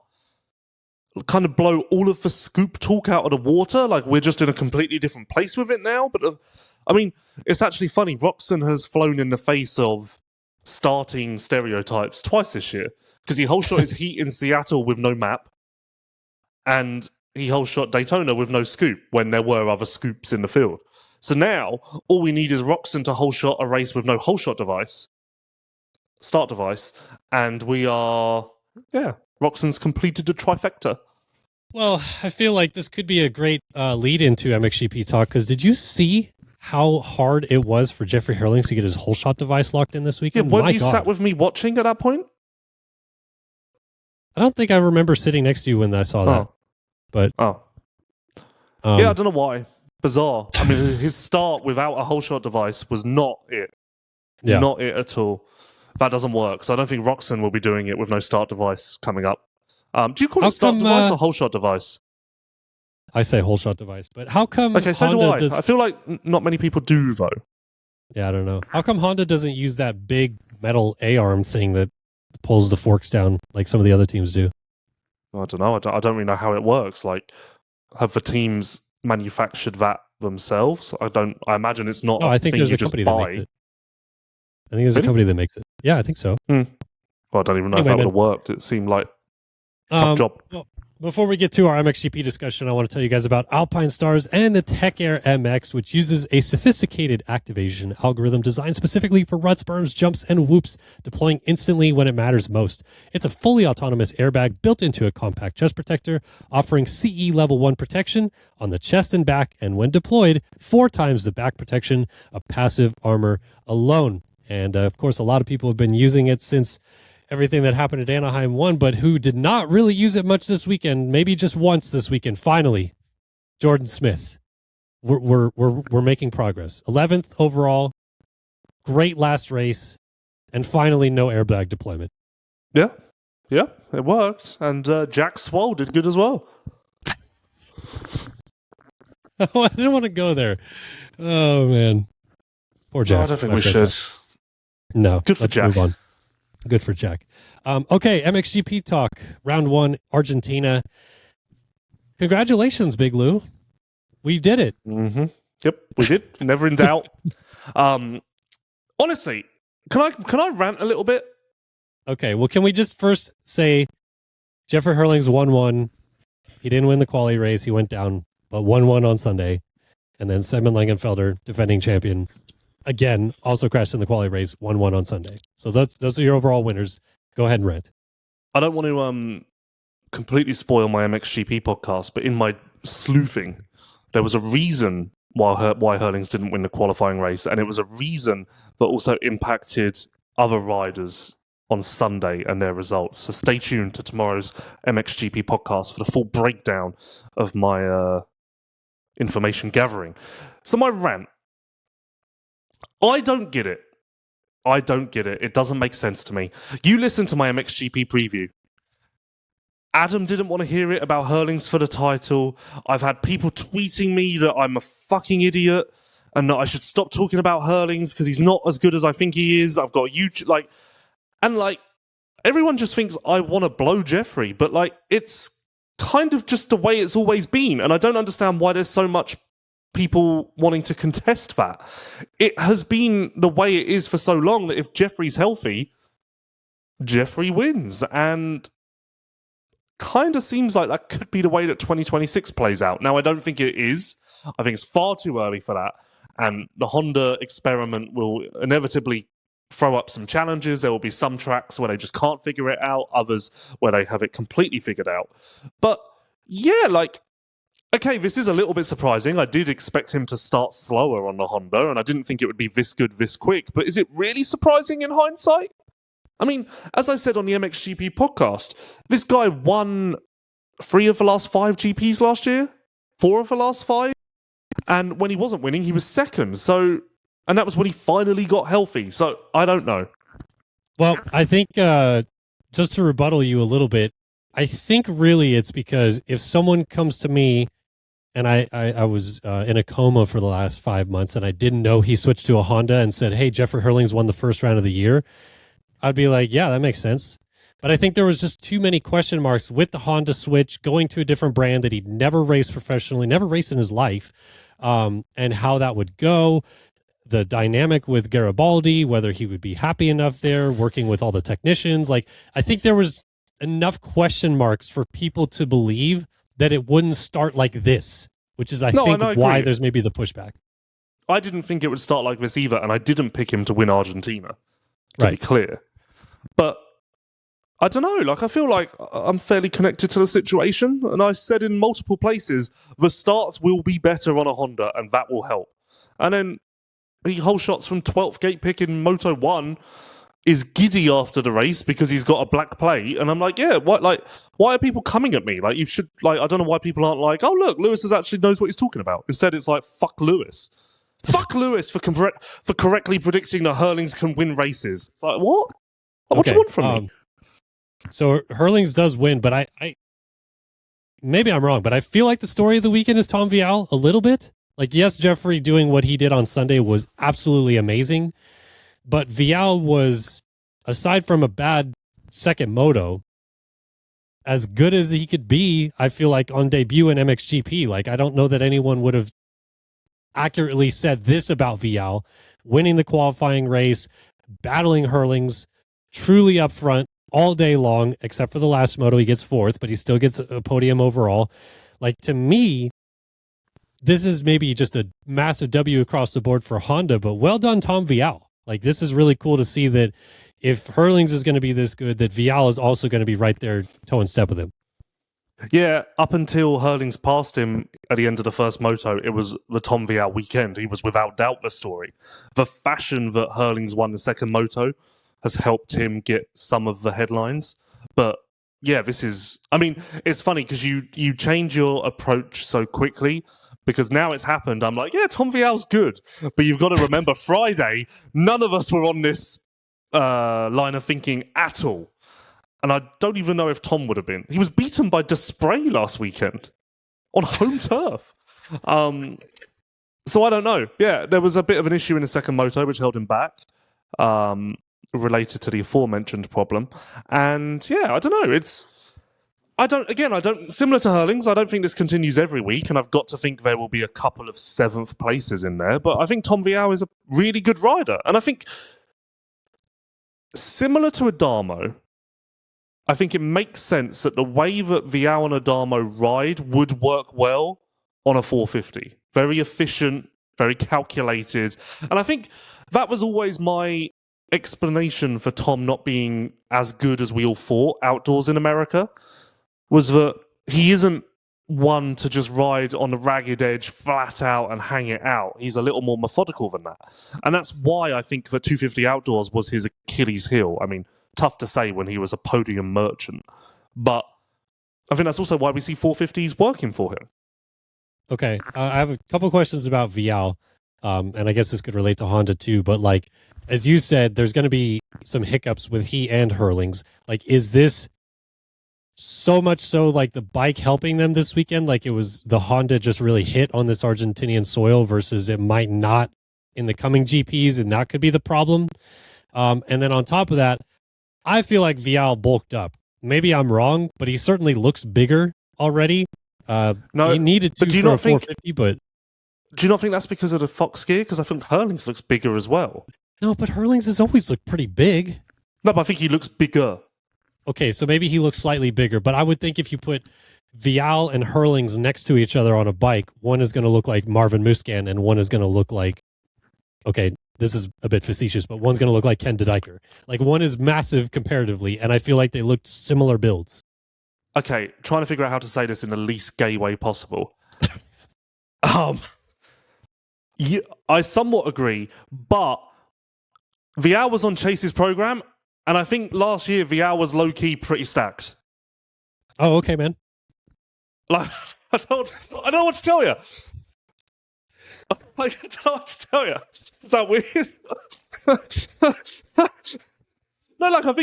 kind of blow all of the scoop talk out of the water? Like, we're just in a completely different place with it now? But I mean, it's actually funny. Roczen has flown in the face of starting stereotypes twice this year because he whole shot his heat in Seattle with no map, and he whole shot Daytona with no scoop when there were other scoops in the field. So now all we need is Roczen to whole shot a race with no whole shot device, start device, and we are, yeah, Roczen's completed the trifecta. Well, I feel like this could be a great lead into MXGP talk, because did you see how hard it was for Jeffrey Herlings to get his whole shot device locked in this weekend? Yeah, weren't you sat with me watching at that point? I don't think I remember sitting next to you when I saw that. But yeah, I don't know why. Bizarre. I mean, his start without a whole shot device was not it. Yeah. Not it at all. That doesn't work. So I don't think Roczen will be doing it with no start device coming up. Do you call it start device or whole shot device? I say whole shot device, but how come? Okay, so Honda do I. I feel like not many people do though. Yeah, I don't know. How come Honda doesn't use that big metal A-arm thing that pulls the forks down like some of the other teams do? I don't know. I don't really know how it works. Like, have the teams manufactured that themselves? I imagine it's not. No, I think there's a company that makes it. I think there's a company that makes it. Yeah, I think so. Well, I don't even know if that would have worked. It seemed like a tough job. Well, before we get to our MXGP discussion, I want to tell you guys about Alpinestars and the Tech Air MX, which uses a sophisticated activation algorithm designed specifically for ruts, berms, jumps, and whoops, deploying instantly when it matters most. It's a fully autonomous airbag built into a compact chest protector, offering CE Level 1 protection on the chest and back, and when deployed, 4 times the back protection of passive armor alone. And of course, a lot of people have been using it since everything that happened at Anaheim 1, but who did not really use it much this weekend, maybe just once this weekend. Finally, Jordan Smith. We're making progress. 11th overall, great last race, and finally no airbag deployment. Yeah, it worked. And Jack Swole did good as well. Oh, I didn't want to go there. Oh, man. Poor Jack. No, I don't think we should. No. Good for let's Jack. move on. Good for Jack. Okay, MXGP talk. Round 1, Argentina. Congratulations, Big Lou. We did it. Mm-hmm. Yep, we did. Never in doubt. Honestly, can I rant a little bit? Okay, well, can we just first say Jeffrey Hurlings 1-1. He didn't win the quali race. He went down, but 1-1 on Sunday. And then Simon Langenfelder, defending champion, again, also crashed in the quali race, 1-1 on Sunday. So those are your overall winners. Go ahead and rant. I don't want to completely spoil my MXGP podcast, but in my sleuthing, there was a reason why Hurlings didn't win the qualifying race, and it was a reason that also impacted other riders on Sunday and their results. So stay tuned to tomorrow's MXGP podcast for the full breakdown of my information gathering. So my rant. I don't get it. It doesn't make sense to me. You listen to my MXGP preview. Adam didn't want to hear it about Hurlings for the title. I've had people tweeting me that I'm a fucking idiot and that I should stop talking about Hurlings because he's not as good as I think he is. I've got YouTube, everyone just thinks I want to blow Jeffrey, but it's kind of just the way it's always been, and I don't understand why there's so much people wanting to contest that. It has been the way it is for so long that if Jeffrey's healthy, Jeffrey wins, and kind of seems like that could be the way that 2026 plays out. Now, I don't think it is. I think it's far too early for that, and the Honda experiment will inevitably throw up some challenges. There will be some tracks where they just can't figure it out, others where they have it completely figured out. But yeah, okay, this is a little bit surprising. I did expect him to start slower on the Honda, and I didn't think it would be this good this quick. But is it really surprising in hindsight? I mean, as I said on the MXGP podcast, this guy won 3 of the last 5 GPs last year, 4 of the last 5, and when he wasn't winning, he was second. So, and that was when he finally got healthy. So I don't know. Well, I think just to rebuttal you a little bit, I think really it's because if someone comes to me and I was in a coma for the last 5 months and I didn't know he switched to a Honda and said, hey, Jeffrey Hurlings won the first round of the year, I'd be like, yeah, that makes sense. But I think there was just too many question marks with the Honda switch, going to a different brand that he'd never raced professionally, never raced in his life, and how that would go. The dynamic with Garibaldi, whether he would be happy enough there, working with all the technicians. I think there was enough question marks for people to believe that it wouldn't start like this, which is, I think, why there's maybe the pushback. I didn't think it would start like this either, and I didn't pick him to win Argentina, to be clear. But I don't know, I feel like I'm fairly connected to the situation, and I said in multiple places, the starts will be better on a Honda, and that will help. And then he whole shots from 12th gate pick in Moto 1 is giddy after the race because he's got a black plate, and I'm like, yeah, what? Why are people coming at me? You should, I don't know why people aren't like, oh look, Lewis actually knows what he's talking about. Instead, it's like, fuck Lewis. Fuck Lewis for correctly predicting that Hurlings can win races. It's like, what? What do you want from me? So Hurlings does win, but I maybe I'm wrong, but I feel like the story of the weekend is Tom Vial a little bit. Yes, Jeffrey doing what he did on Sunday was absolutely amazing, but Vial was, aside from a bad second moto, as good as he could be, I feel like, on debut in MXGP. I don't know that anyone would have accurately said this about Vial, winning the qualifying race, battling Hurlings, truly up front all day long, except for the last moto. He gets 4th, but he still gets a podium overall. To me, this is maybe just a massive W across the board for Honda, but well done, Tom Vial. This is really cool to see that if Hurlings is going to be this good, that Vial is also going to be right there toe and step with him. Yeah, up until Hurlings passed him at the end of the first moto, it was the Tom Vial weekend. He was without doubt the story. The fashion that Hurlings won the second moto has helped him get some of the headlines. But yeah, this is, I mean, it's funny because you change your approach so quickly because now it's happened. I'm like, yeah, Tom Vial's good. But you've got to remember Friday, none of us were on this line of thinking at all. And I don't even know if Tom would have been. He was beaten by Desprez last weekend on home turf. So I don't know. Yeah, there was a bit of an issue in the second moto which held him back, related to the aforementioned problem. And yeah, I don't know. Similar to Hurlings, I don't think this continues every week, and I've got to think there will be a couple of 7th places in there. But I think Tom Vial is a really good rider. And I think, similar to Adamo, I think it makes sense that the way that Vial and Adamo ride would work well on a 450. Very efficient, very calculated. And I think that was always my explanation for Tom not being as good as we all thought outdoors in America, was that he isn't one to just ride on the ragged edge flat out and hang it out. He's a little more methodical than that. And that's why I think that 250 outdoors was his Achilles heel. I mean, tough to say when he was a podium merchant. But I think that's also why we see 450s working for him. Okay, I have a couple questions about Vial, and I guess this could relate to Honda too. But like, as you said, there's going to be some hiccups with he and Hurlings. Like, is this so much so like the bike helping them this weekend? Like, it was the Honda just really hit on this Argentinian soil versus it might not in the coming GPs, and that could be the problem. And then on top of that, I feel like Vial bulked up. Maybe I'm wrong, but he certainly looks bigger already. No, he needed to for a 450, but do you not think that's because of the Fox gear? Because I think Hurlings looks bigger as well. No, but Hurlings has always looked pretty big. No, but I think he looks bigger. Okay, so maybe he looks slightly bigger, but I would think if you put Vial and Hurlings next to each other on a bike, one is going to look like Marvin Musquin and one is going to look like, okay, this is a bit facetious, but one's going to look like Ken de Diker. Like, one is massive comparatively, and I feel like they looked similar builds. Okay, trying to figure out how to say this in the least gay way possible. I somewhat agree, but Vial was on Chase's program, and I think last year Vial was low-key pretty stacked. Oh, okay, man. Like, I don't know what to tell you. Like, I don't know what to tell you. Is that weird? No, like I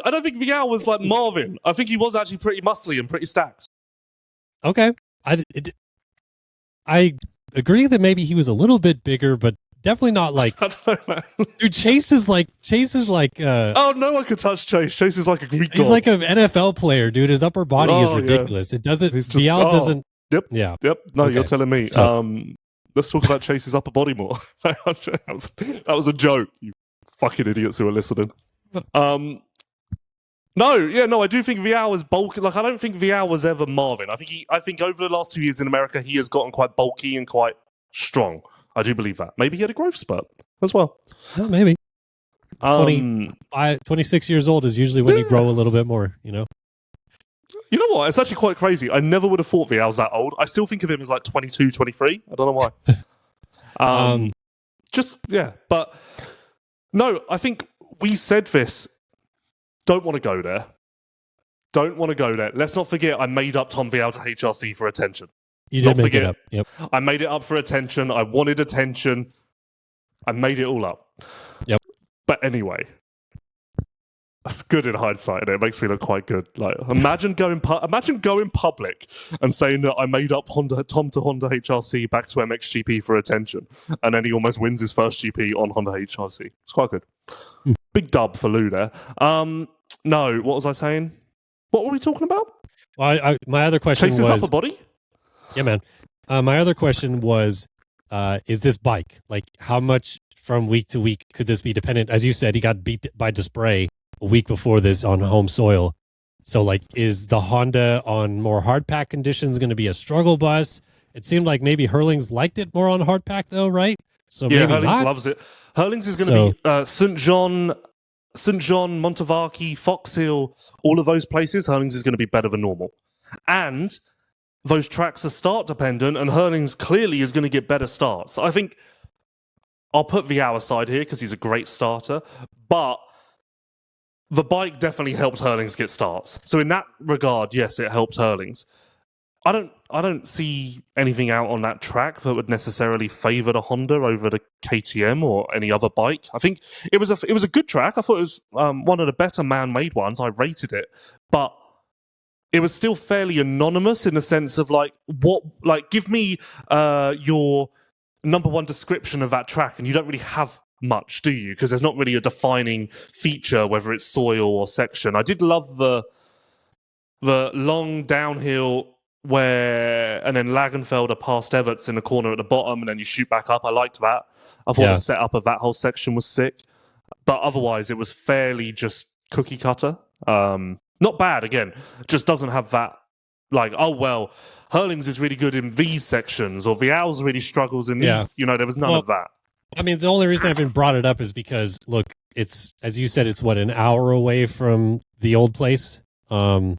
don't think Vial was like Marvin. I think he was actually pretty muscly and pretty stacked. Okay, I agree that maybe he was a little bit bigger, but definitely not like. I don't know. Dude, Chase is like. Oh, no one could touch Chase. Chase is like a Greek god. He's like an NFL player, dude. His upper body is ridiculous. Yeah. It doesn't. Vial doesn't. Yep. Yeah. Yep. No, okay. You're telling me. So, let's talk about Chase's upper body more. that was a joke. You fucking idiots who are listening. I do think Vial was bulky. Like, I don't think Vial was ever Marvin. I think over the last 2 years in America, he has gotten quite bulky and quite strong. I do believe that. Maybe he had a growth spurt as well. Well, maybe. 26 years old is usually when you grow a little bit more, you know? You know what? It's actually quite crazy. I never would have thought Vial's that old. I still think of him as like 22, 23. I don't know why. But no, I think we said this. Don't want to go there. Don't want to go there. Let's not forget I made up Tom Vial to HRC for attention. You did make it up. Yep. I made it up for attention. I wanted attention. I made it all up. Yep. But anyway, that's good in hindsight, and it makes me look quite good. Like, imagine going public and saying that I made up Tom to Honda HRC back to MXGP for attention, and then he almost wins his first GP on Honda HRC. It's quite good. Big dub for Lou there. No, what was I saying? What were we talking about? Well, my other question Chase's was... upper body? Yeah, man. My other question was, is this bike, like, how much from week to week could this be dependent? As you said, he got beat by Desprez a week before this on home soil. So, like, is the Honda on more hard pack conditions going to be a struggle bus? It seemed like maybe Hurlings liked it more on hard pack, though, right? So yeah, maybe Hurlings loves it. Hurlings is going to be St. John, Montevarchi, Fox Hill, all of those places. Hurlings is going to be better than normal. And those tracks are start dependent, and Hurlings clearly is going to get better starts. I think I'll put Vial aside here because he's a great starter, but the bike definitely helped Hurlings get starts. So in that regard, yes, it helped Hurlings. I don't see anything out on that track that would necessarily favour the Honda over the KTM or any other bike. I think it was a good track. I thought it was one of the better man-made ones. I rated it, but it was still fairly anonymous in the sense of give me your number one description of that track, and you don't really have much, do you? Because there's not really a defining feature, whether it's soil or section. I did love the long downhill and then Lagenfelder past Everts in the corner at the bottom, and then you shoot back up. I liked that. I thought the setup of that whole section was sick, but otherwise it was fairly just cookie cutter. Not bad, again, just doesn't have that Hurlings is really good in these sections, or Vial's really struggles in these. There was none of that. I mean, the only reason I haven't brought it up is because, look, it's, as you said, it's an hour away from the old place. Yep.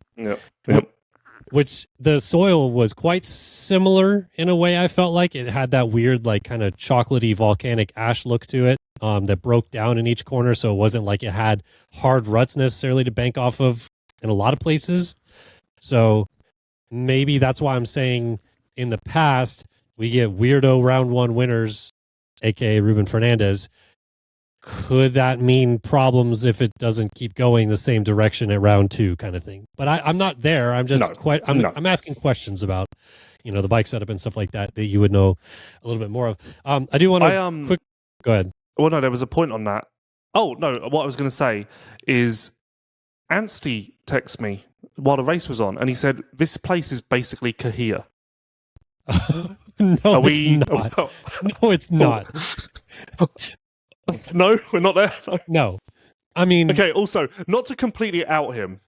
Which the soil was quite similar in a way. I felt like it had that weird, kind of chocolatey volcanic ash look to it that broke down in each corner. So it wasn't like it had hard ruts necessarily to bank off of in a lot of places. So maybe that's why I'm saying in the past we get weirdo round one winners, aka Ruben Fernandez. Could that mean problems if it doesn't keep going the same direction at round two, kind of thing? But I'm not there. I'm just I'm asking questions about the bike setup and stuff like that you would know a little bit more of. I do want to go ahead. Well, no, there was a point on that. Oh no, what I was going to say is Anstey texted me while the race was on, and he said this place is basically Kahia. No, it's not. No, we're not there. No. I mean... Okay, also, not to completely out him,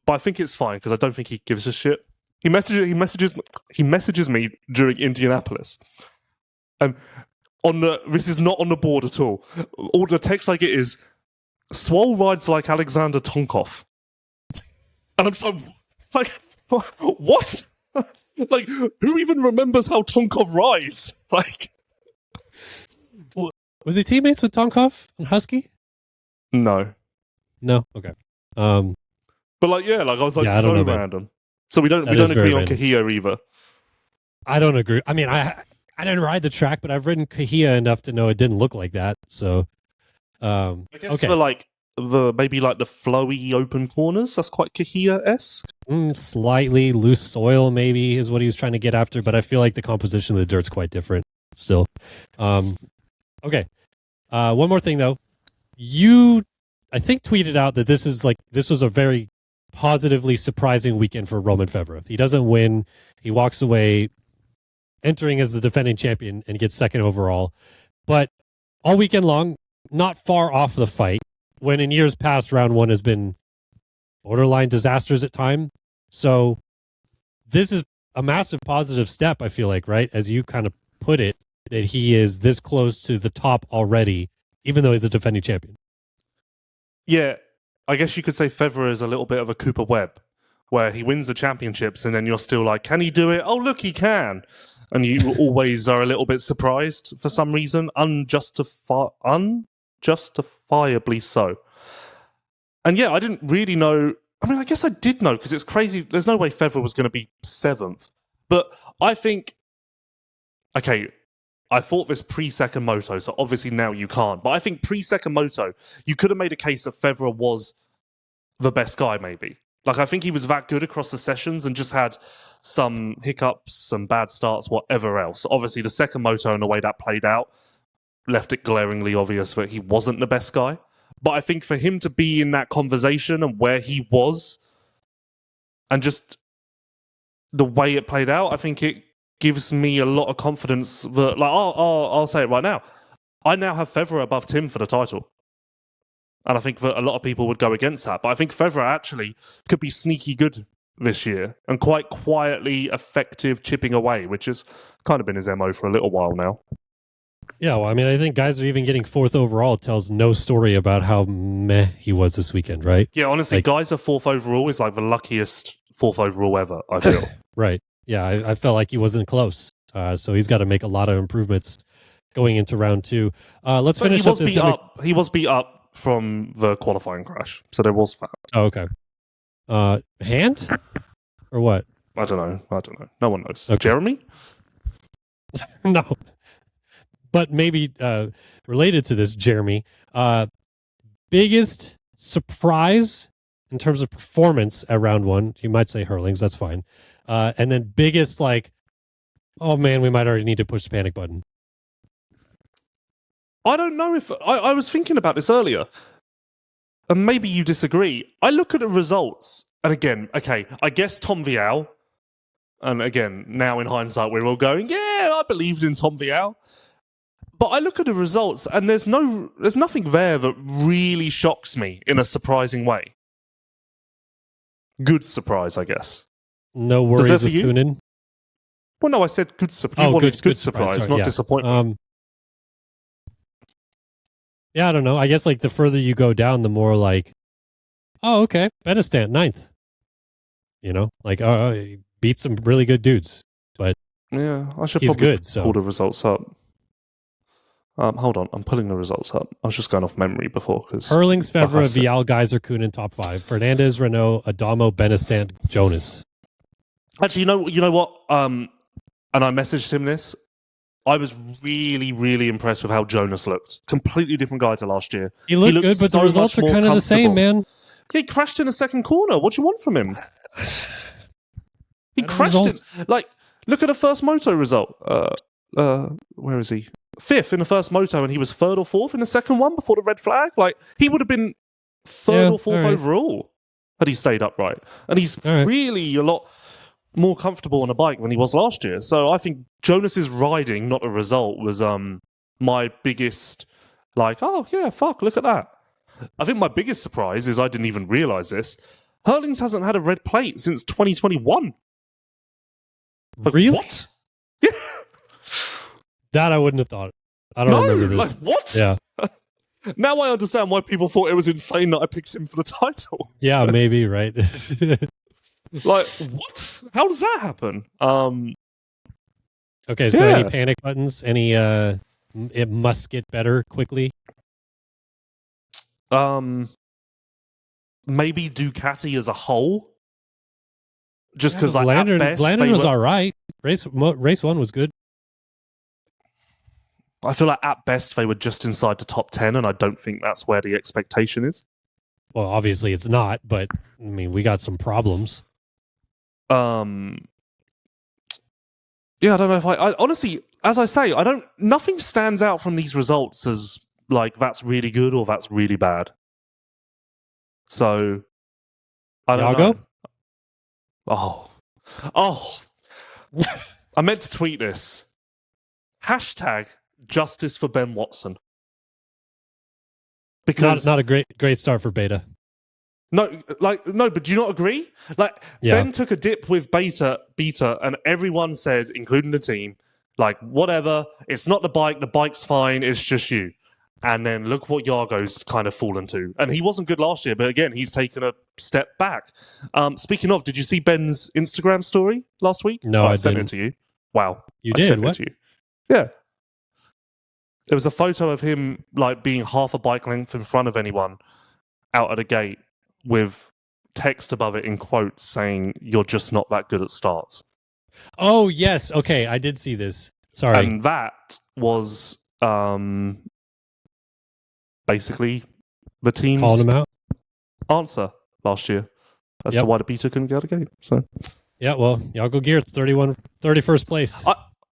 but I think it's fine, because I don't think he gives a shit. He messages me during Indianapolis. And this is not on the board at all. All the text I get is, Swole rides like Alexander Tonkov. And I'm so... what? Who even remembers how Tonkov rides? Was he teammates with Tonkov and Husky? No. Okay. But I was so random. So we don't agree on Kahia either. I don't agree. I mean, I didn't ride the track, but I've ridden Kahia enough to know it didn't look like that. So, I guess for maybe the flowy open corners, that's quite Kahia-esque. Slightly loose soil, maybe, is what he was trying to get after. But I feel like the composition of the dirt's quite different still. Okay. One more thing though. You, I think, tweeted out that this was a very positively surprising weekend for Romain Febvre. He doesn't win. He walks away entering as the defending champion and gets second overall. But all weekend long, not far off the fight, when in years past, round one has been borderline disasters at time. So this is a massive positive step, I feel like, right? As you kind of put it, that he is this close to the top already, even though he's a defending champion. Yeah, I guess you could say Febvre is a little bit of a Cooper Webb, where he wins the championships and then you're still like, can he do it? Oh, look, he can. And you always are a little bit surprised for some reason, unjustifiably so. And yeah, I didn't really know. I mean, I guess I did know, because it's crazy. There's no way Febvre was going to be seventh. But I think, okay, I thought this pre-second moto, so obviously now you can't. But I think pre-second moto, you could have made a case that Febvre was the best guy, maybe. I think he was that good across the sessions and just had some hiccups, some bad starts, whatever else. Obviously, the second moto and the way that played out left it glaringly obvious that he wasn't the best guy. But I think for him to be in that conversation and where he was, and just the way it played out, I think it gives me a lot of confidence that, I'll say it right now, I now have Febvre above Tim for the title. And I think that a lot of people would go against that. But I think Febvre actually could be sneaky good this year and quite quietly effective chipping away, which has kind of been his MO for a little while now. Yeah, well, I mean, I think guys are even getting fourth overall tells no story about how meh he was this weekend, right? Yeah, honestly, guys are fourth overall is the luckiest fourth overall ever, I feel. Right. Yeah, I felt like he wasn't close. So he's got to make a lot of improvements going into round two. Let's finish up this. He was beat up from the qualifying crash, so there was that. Oh, okay. Hand or what? I don't know. No one knows. Okay. Jeremy? No. But maybe related to this, Jeremy, biggest surprise in terms of performance at round one, you might say Hurlings, that's fine. And then biggest, like, oh man, we might already need to push the panic button. I don't know if... I was thinking about this earlier, and maybe you disagree. I look at the results, and again, okay, I guess Tom Vial, and again, now in hindsight, we're all going, yeah, I believed in Tom Vial. But I look at the results, and there's nothing there that really shocks me in a surprising way. Good surprise, I guess. No worries with you? Kunin? Well, no, I said good surprise. Oh, good surprise, sorry, not yeah. disappointment. Yeah, I don't know. I guess like the further you go down, the more like, oh, okay, Benestant, 9th. You know, like he beat some really good dudes, but yeah, I should he's probably good. So pull the results up. Hold on, I'm pulling the results up. I was just going off memory before because Hurlings, Fevra, Vial, Geyser, Kunin, top 5. Fernandez, Renault, Adamo, Benestant, Jonas. Actually, you know what? And I messaged him this. I was really, really impressed with how Jonas looked. Completely different guy to last year. He looked good, but so the results are much more kind of the same, comfortable. man. He crashed in the second corner. What do you want from him? He Better crashed it. results. Like, look at the first moto result. Where is he? 5th in the first moto, and he was 3rd or 4th in the second one before the red flag. Like, he would have been 3rd or 4th overall had he stayed upright. And he's really a lot more comfortable on a bike than he was last year. So I think Jonas's riding, not a result, was my biggest, like, oh yeah, fuck, look at that. I think my biggest surprise is I didn't even realise this. Hurlings hasn't had a red plate since 2021. Like, Really? What? Yeah. That I wouldn't have thought. I don't remember this. Like, what? Yeah. Now I understand why people thought it was insane that I picked him for the title. Yeah, maybe, right? Like, what? How does that happen? Okay, so any panic buttons? Any it must get better quickly? Maybe Ducati as a whole. Just because like Landon, at best, Landon was all right. Race 1 was good. I feel like at best they were just inside the top 10, and I don't think that's where the expectation is. Well, obviously it's not, but I mean, we got some problems. Yeah, I don't know if I honestly, as I say, nothing stands out from these results as like that's really good or that's really bad. So I don't know. Oh, I meant to tweet this. Hashtag justice for Ben Watson. Because Not a great start for Beta. No, but do you not agree? Like, Yeah. Ben took a dip with Beta, and everyone said, including the team, like, whatever, it's not the bike's fine, it's just you. And then look what Yargo's kind of fallen to. And he wasn't good last year, but again, he's taken a step back. Speaking of, did you see Ben's Instagram story last week? No, I sent didn't. it to you. Wow. You I did? sent What? it to you. Yeah. It was a photo of him, like, being half a bike length in front of anyone out at a gate with text above it in quotes saying, "You're just not that good at starts." Oh, yes. Okay, I did see this. Sorry. And that was basically the team's Calling him out? answer last year as to why the Beta couldn't get out of the gate. So, yeah, well, Yago Geertz, 31st place.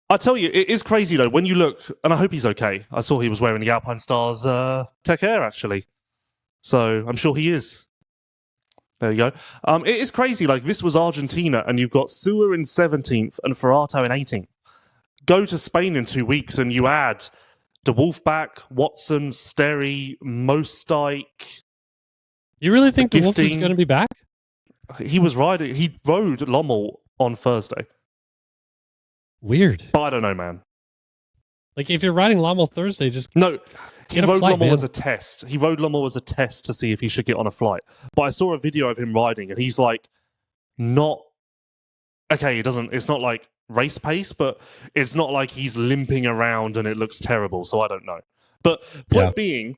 I tell you, it is crazy though when you look, and I hope he's okay. I saw he was wearing the Alpinestars Tech Air actually, so I'm sure he is. There you go. It is crazy. Like, this was Argentina, and you've got Sewer in 17th and Ferrato in 18th. Go to Spain in 2 weeks, and you add De Wolfback, Watson, Sterry, Mostike. You really think the Wolf is Gifting. going to be back? He rode Lommel on Thursday. Weird. But I don't know, man. Like, if you're riding Lommel Thursday, just No, he get a rode flight, Lommel man. as a test. He rode Lommel as a test to see if he should get on a flight. But I saw a video of him riding, and he's like, not okay. It's not like race pace, but it's not like he's limping around and it looks terrible. So I don't know. But point being,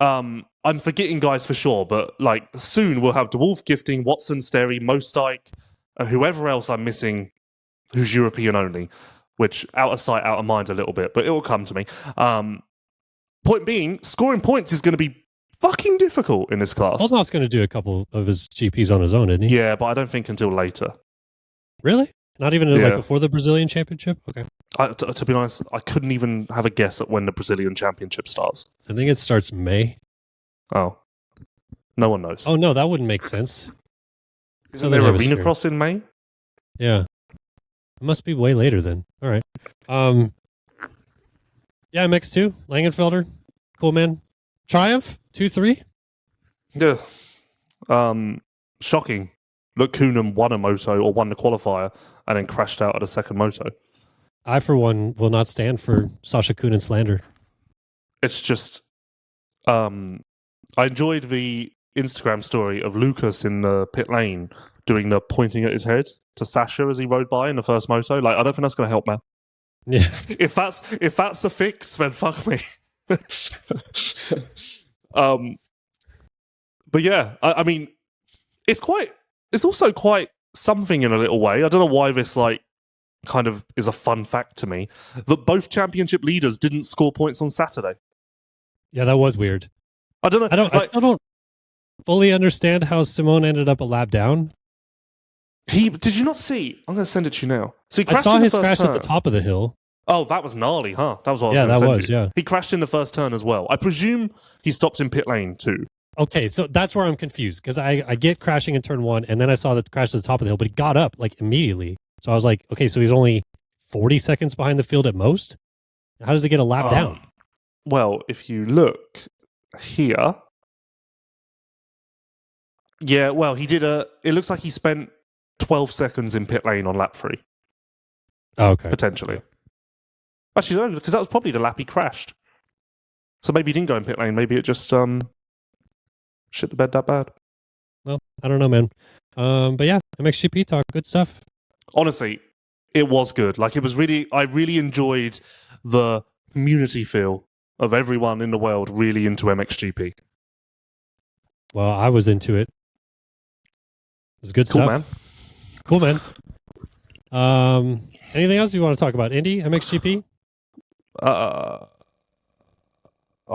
I'm forgetting guys for sure, but like soon we'll have Dwarf Gifting, Watson, Sterry, Mostike, and whoever else I'm missing who's European only, which out of sight, out of mind a little bit, but it will come to me. Point being, scoring points is going to be fucking difficult in this class. Holdnoff's going to do a couple of his GPs on his own, isn't he? Yeah, but I don't think until later. Really? Not even like before the Brazilian Championship? Okay. To be honest, I couldn't even have a guess at when the Brazilian Championship starts. I think it starts May. Oh. No one knows. Oh, no, that wouldn't make sense. Isn't there Arena Cross in May? Yeah. It must be way later then. All right. Yeah, MX2, Langenfelder, cool man. Triumph, 2-3. Yeah. Shocking. Look, Kuhnum won a moto or won the qualifier and then crashed out at a second moto. I, for one, will not stand for Sasha Kuhnen slander. It's just... I enjoyed the Instagram story of Lucas in the pit lane doing the pointing at his head to Sasha as he rode by in the first moto. Like, I don't think that's going to help, man. Yeah. If that's a fix, then fuck me. But yeah, I mean, it's also quite something in a little way. I don't know why this like kind of is a fun fact to me that both championship leaders didn't score points on Saturday. Yeah, that was weird. I don't know. I still don't fully understand how Simone ended up a lap down. Did you not see? I'm going to send it to you now. So he I crashed saw in the his first crash turn. at the top of the hill. Oh, that was gnarly, huh? That was what I was Yeah, going to that send was, you. yeah. He crashed in the first turn as well. I presume he stopped in pit lane too. Okay, so that's where I'm confused because I get crashing in turn 1 and then I saw the crash at the top of the hill, but he got up like immediately. So I was like, okay, so he's only 40 seconds behind the field at most? How does he get a lap down? Well, if you look here... Yeah, well, he did it looks like he spent 12 seconds in pit lane on lap 3. Oh, okay. Potentially. Actually, no, because that was probably the lap he crashed. So maybe he didn't go in pit lane. Maybe it just shit the bed that bad. Well, I don't know, man. But yeah, MXGP talk, good stuff. Honestly, it was good. Like, it was really... I really enjoyed the community feel of everyone in the world really into MXGP. Well, I was into it. It was good Cool, stuff. man. Cool, man. Anything else you want to talk about? Indy, MXGP? I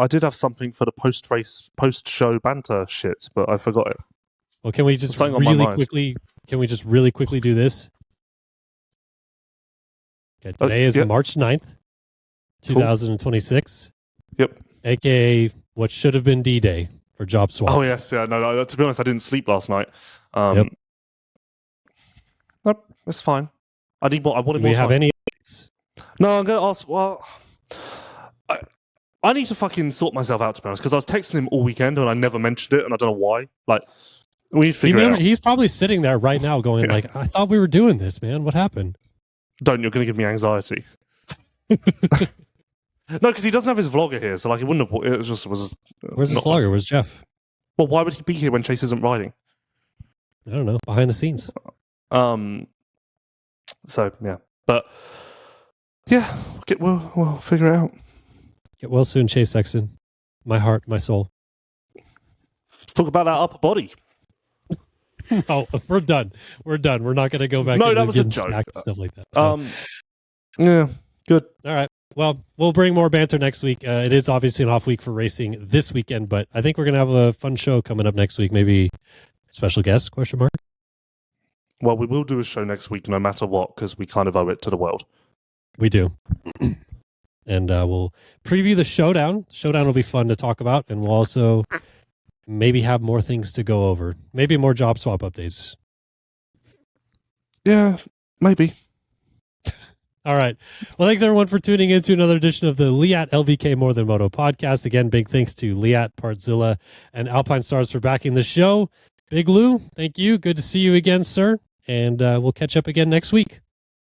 did have something for the post-show banter shit, but I forgot it. Well, can we just Something on my really mind. quickly? Can we just really quickly do this? Okay, today is yep. March 9th, 2026. Yep. AKA what should have been D-Day for Job Swap. Oh yes, yeah. No, to be honest, I didn't sleep last night. Yep. Nope, that's fine. I need more. I wanted Do more we time. have any updates? No, I'm going to ask. Well, I need to fucking sort myself out, to be honest, because I was texting him all weekend and I never mentioned it, and I don't know why. Like, we need to figure it out. He's probably sitting there right now going Yeah. like, I thought we were doing this, man. What happened? You're going to give me anxiety. No, because he doesn't have his vlogger here, so like, it wouldn't have. It just was. Where's his vlogger? Where's Jeff? Well, why would he be here when Chase isn't riding? I don't know. Behind the scenes. So yeah, but yeah, we'll figure it out. Get well soon, Chase Sexton. My heart, my soul. Let's talk about that upper body. Oh, we're done. We're done. We're not going to go back. No, into that was a getting joke. stacked and stuff like that. Yeah, good. All right. Well, we'll bring more banter next week. It is obviously an off week for racing this weekend, but I think we're going to have a fun show coming up next week. Maybe special guest, question mark? Well, we will do a show next week no matter what, because we kind of owe it to the world. We do. And we'll preview the showdown. The showdown will be fun to talk about, and we'll also maybe have more things to go over. Maybe more job swap updates. Yeah, maybe. All right. Well, thanks everyone for tuning in to another edition of the Leatt LVK More Than Moto podcast. Again, big thanks to Leatt, Partzilla, and Alpinestars for backing the show. Big Lou, thank you. Good to see you again, sir. And we'll catch up again next week.